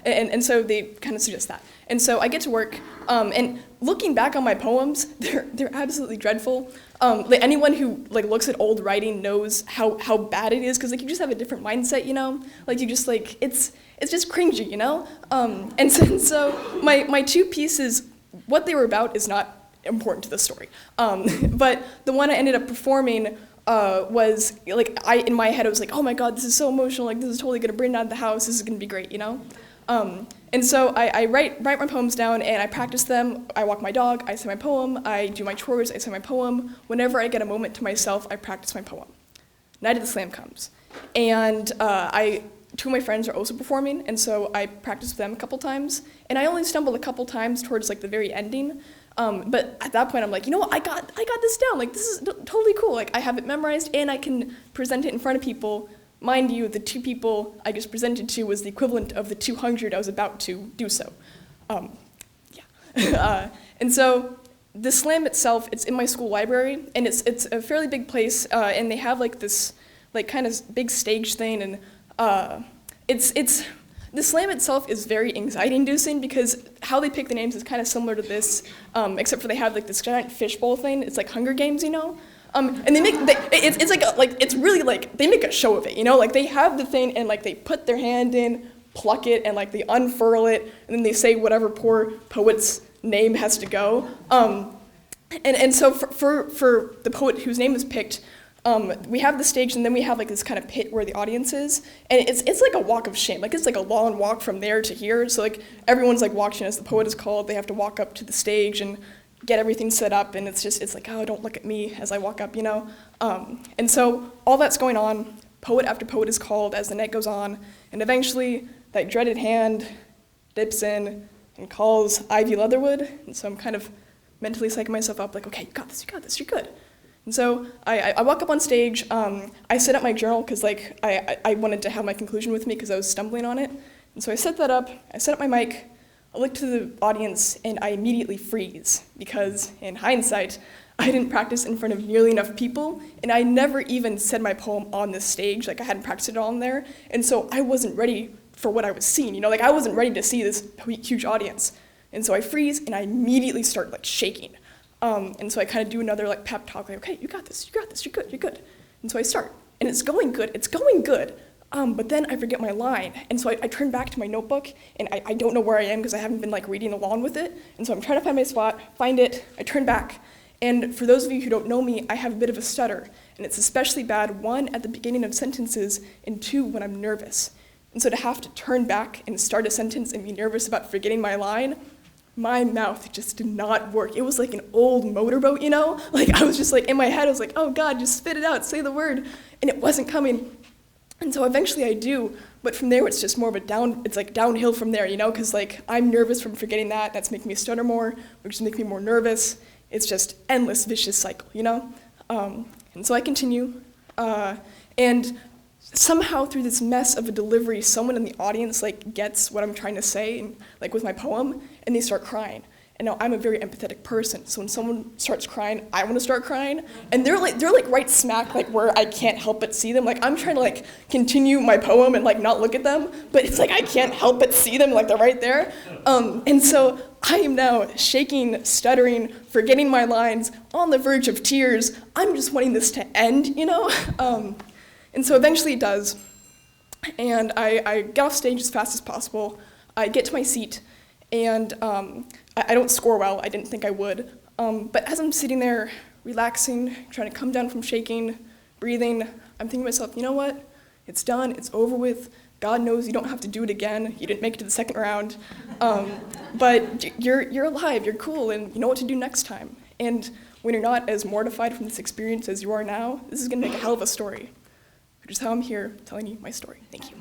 And so they kind of suggest that. And so I get to work, and looking back on my poems, they're absolutely dreadful. Like anyone who like looks at old writing knows how bad it is, because like you just have a different mindset, you know. Like you just like it's just cringy, you know. And so my 2 pieces, what they were about is not important to the story. But the one I ended up performing was like in my head I was like, oh my god, this is so emotional. Like this is totally gonna bring down the house. This is gonna be great, you know. And so I write my poems down, and I practice them. I walk my dog, I say my poem, I do my chores, I say my poem. Whenever I get a moment to myself, I practice my poem. Night of the slam comes, and 2 of my friends are also performing, and so I practice with them a couple times, and I only stumbled a couple times towards like the very ending. But at that point, I'm like, you know what, I got this down. Like this is totally cool. Like I have it memorized, and I can present it in front of people. Mind you, the 2 people I just presented to was the equivalent of the 200 I was about to do so. And so the slam itself, it's in my school library, and it's a fairly big place, and they have like this like kind of big stage thing, and the slam itself is very anxiety-inducing because how they pick the names is kind of similar to this, except for they have like this giant fishbowl thing. It's like Hunger Games, you know. And it's really like they make a show of it, you know. Like they have the thing, and like they put their hand in, pluck it, and like they unfurl it, and then they say whatever poor poet's name has to go. And so for the poet whose name is picked, we have the stage, and then we have like this kind of pit where the audience is, and it's like a walk of shame. Like it's like a long walk from there to here. So like everyone's like watching as the poet is called. They have to walk up to the stage and get everything set up, and it's like, oh, don't look at me as I walk up, you know. And so all that's going on. Poet after poet is called as the night goes on, and eventually that dreaded hand dips in and calls Ivy Leatherwood. And so I'm kind of mentally psyching myself up, like, okay, you got this, you're good. And so I walk up on stage. I set up my journal because like I wanted to have my conclusion with me because I was stumbling on it. And so I set that up. I set up my mic. I look to the audience, and I immediately freeze because, in hindsight, I didn't practice in front of nearly enough people, and I never even said my poem on this stage. Like I hadn't practiced it all in there, and so I wasn't ready for what I was seeing. You know, like I wasn't ready to see this huge audience, and so I freeze, and I immediately start like shaking. And so I kind of do another like pep talk, like, okay, you got this, you're good. And so I start, and it's going good. But then I forget my line, and so I turn back to my notebook, and I don't know where I am because I haven't been like reading along with it, and so I'm trying to find my spot, find it, I turn back, and for those of you who don't know me, I have a bit of a stutter, and it's especially bad, 1, at the beginning of sentences, and 2, when I'm nervous. And so to have to turn back and start a sentence and be nervous about forgetting my line, my mouth just did not work. It was like an old motorboat, you know? Like I was just like, in my head, I was like, oh God, just spit it out, say the word, and it wasn't coming. And so eventually I do, but from there it's just more of a downhill from there, you know, because like I'm nervous from forgetting that's making me stutter more, which is making me more nervous. It's just endless vicious cycle, you know. And so I continue, and somehow through this mess of a delivery, someone in the audience like gets what I'm trying to say, and, like with my poem, and they start crying. And now I'm a very empathetic person, so when someone starts crying, I want to start crying. And they're like right smack like where I can't help but see them. Like I'm trying to like continue my poem and like not look at them, but it's like I can't help but see them, like they're right there. And so I am now shaking, stuttering, forgetting my lines, on the verge of tears. I'm just wanting this to end, you know? And so eventually it does. And I get off stage as fast as possible. I get to my seat, and I don't score well. I didn't think I would. But as I'm sitting there relaxing, trying to come down from shaking, breathing. I'm thinking to myself, you know what? It's done, it's over with. God knows you don't have to do it again. You didn't make it to the second round. But you're alive, you're cool, and you know what to do next time. And when you're not as mortified from this experience as you are now, this is gonna make a hell of a story. Which is how I'm here telling you my story. Thank you.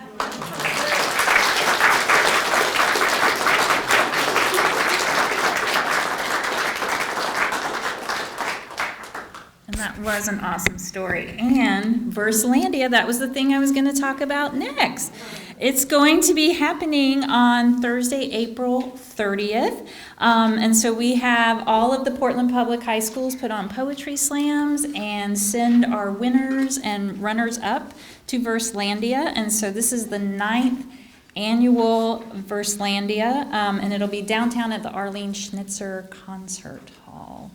And that was an awesome story. And Versalandia, that was the thing I was going to talk about next. It's going to be happening on Thursday, April 30th. And so we have all of the Portland Public High Schools put on poetry slams and send our winners and runners up to Versalandia. And so this is the 9th annual Versalandia, and it'll be downtown at the Arlene Schnitzer Concert Hall.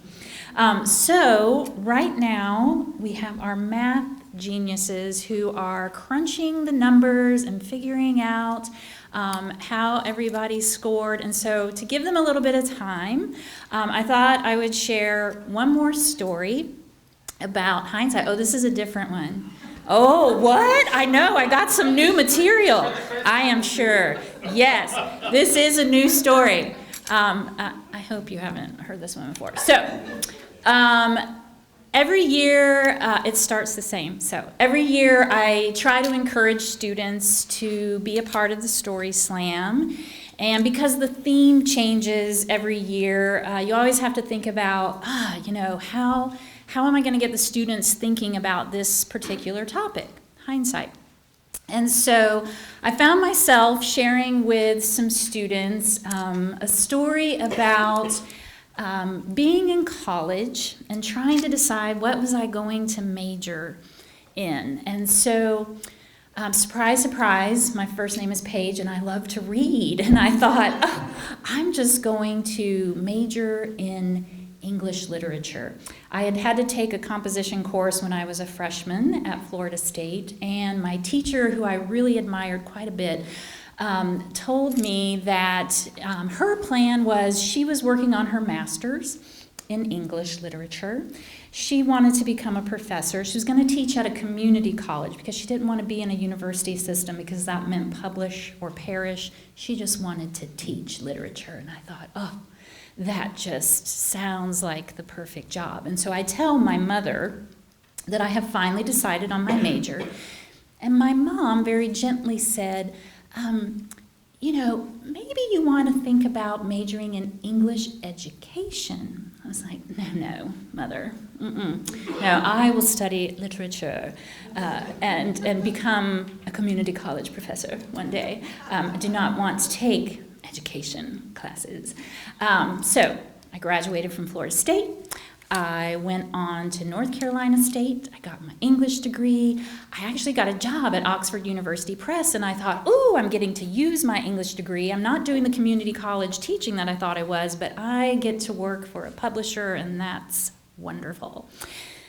So right now we have our math geniuses who are crunching the numbers and figuring out how everybody scored. And so to give them a little bit of time, I thought I would share one more story about Hindsight. Oh, this is a different one. Oh, what? I know, I got some new material, I am sure. Yes, this is a new story. I hope you haven't heard this one before. So, every year, it starts the same. So every year I try to encourage students to be a part of the Story Slam. And because the theme changes every year, you always have to think about, how am I going to get the students thinking about this particular topic, hindsight? And so I found myself sharing with some students a story about being in college and trying to decide what was I going to major in. And so, surprise, surprise, my first name is Paige and I love to read. And I thought, I'm just going to major in English literature. I had to take a composition course when I was a freshman at Florida State, and my teacher, who I really admired quite a bit, told me that her plan was she was working on her master's in English literature. She wanted to become a professor. She was going to teach at a community college because she didn't want to be in a university system because that meant publish or perish. She just wanted to teach literature. And I thought, that just sounds like the perfect job. And so I tell my mother that I have finally decided on my major. And my mom very gently said, maybe you want to think about majoring in English education. I was like, no, Mother. No, I will study literature and become a community college professor one day. I do not want to take education classes. So I graduated from Florida State. I went on to North Carolina State. I got my English degree. I actually got a job at Oxford University Press, and I thought, I'm getting to use my English degree. I'm not doing the community college teaching that I thought I was, but I get to work for a publisher, and that's wonderful.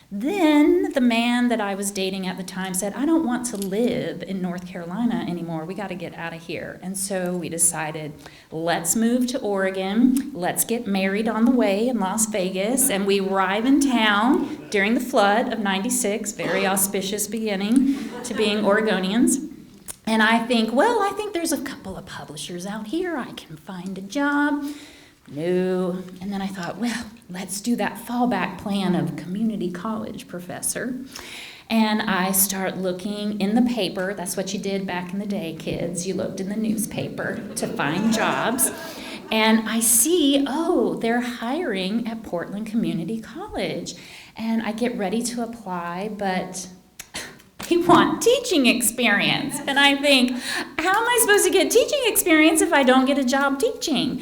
Then the man that I was dating at the time said, I don't want to live in North Carolina anymore. We got to get out of here. And so we decided, let's move to Oregon. Let's get married on the way in Las Vegas. And we arrive in town during the flood of '96, very auspicious beginning to being Oregonians. And I think there's a couple of publishers out here. I can find a job. No. And then I thought, let's do that fallback plan of community college professor. And I start looking in the paper. That's what you did back in the day, kids. You looked in the newspaper to find jobs. And I see, they're hiring at Portland Community College. And I get ready to apply, but they want teaching experience. And I think, how am I supposed to get teaching experience if I don't get a job teaching?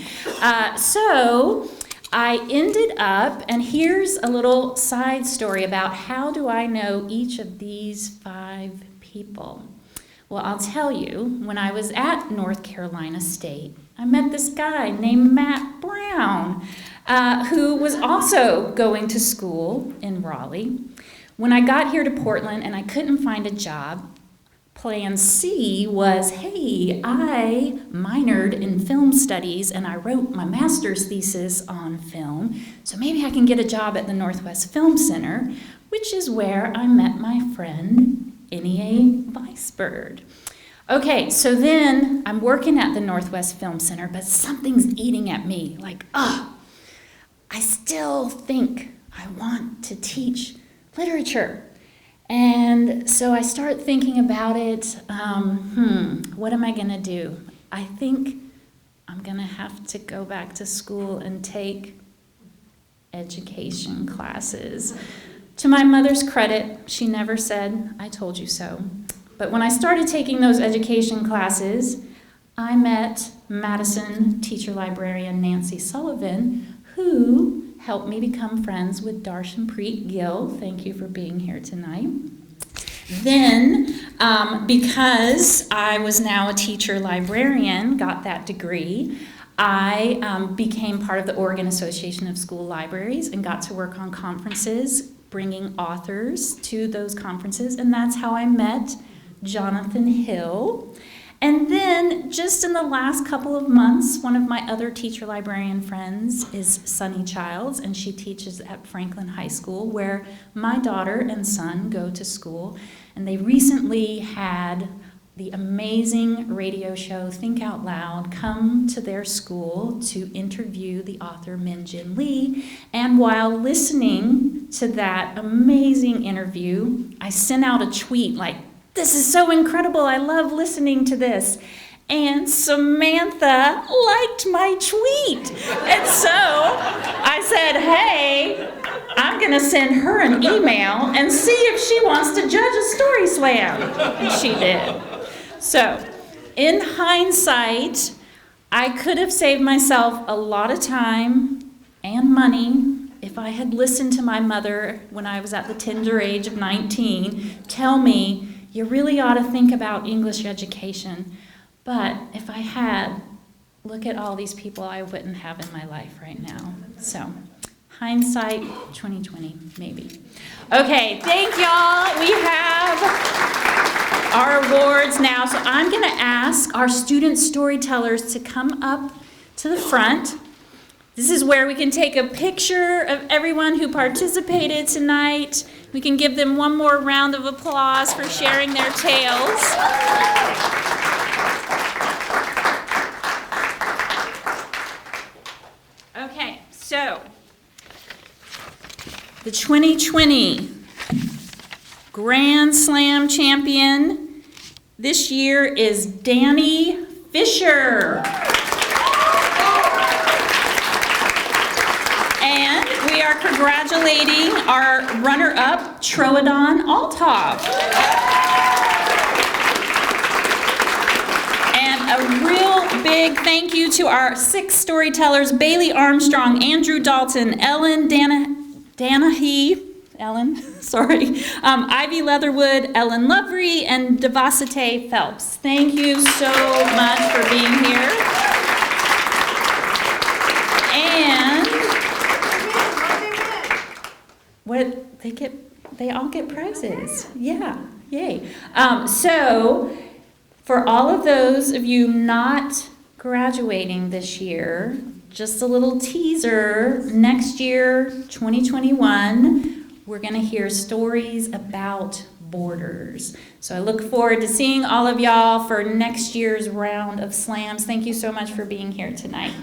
So I ended up, and here's a little side story about how do I know each of these 5 people. Well, I'll tell you, when I was at North Carolina State, I met this guy named Matt Brown, who was also going to school in Raleigh. When I got here to Portland and I couldn't find a job, Plan C was, hey, I minored in film studies and I wrote my master's thesis on film, so maybe I can get a job at the Northwest Film Center, which is where I met my friend, N.E.A. Weisberg. Okay, so then I'm working at the Northwest Film Center, but something's eating at me, like, I still think I want to teach literature. And so I start thinking about it, what am I gonna do? I think I'm gonna have to go back to school and take education classes. To my mother's credit, she never said, I told you so. But when I started taking those education classes, I met Madison teacher librarian Nancy Sullivan, who helped me become friends with Darshanpreet Gill. Thank you for being here tonight. Then, because I was now a teacher librarian, got that degree, I became part of the Oregon Association of School Libraries and got to work on conferences, bringing authors to those conferences, and that's how I met Jonathan Hill. And then, just in the last couple of months, one of my other teacher librarian friends is Sunny Childs, and she teaches at Franklin High School, where my daughter and son go to school. And they recently had the amazing radio show Think Out Loud come to their school to interview the author Min Jin Lee. And while listening to that amazing interview, I sent out a tweet like, "This is so incredible, I love listening to this." And Samantha liked my tweet. And so I said, hey, I'm gonna send her an email and see if she wants to judge a story slam. And she did. So, in hindsight, I could have saved myself a lot of time and money if I had listened to my mother when I was at the tender age of 19 tell me, you really ought to think about English education. But if I had, look at all these people I wouldn't have in my life right now. So, hindsight 2020, maybe. Okay, thank y'all. We have our awards now. So I'm going to ask our student storytellers to come up to the front. This is where we can take a picture of everyone who participated tonight. We can give them one more round of applause for sharing their tales. Okay, so the 2020 Grand Slam champion this year is Danahy Fisher. And we are congratulating our runner-up, Troodon Althoff. And a real big thank you to our 6 storytellers, Bailey Armstrong, Andrew Dalton, Danahy, Ivy Leatherwood, Ellen Lovery, and Davasate Phelps. Thank you so much for being here. And what they all get prizes. Yeah, yay. So for all of those of you not graduating this year, just a little teaser, next year, 2021, we're going to hear stories about borders. So I look forward to seeing all of y'all for next year's round of slams. Thank you so much for being here tonight.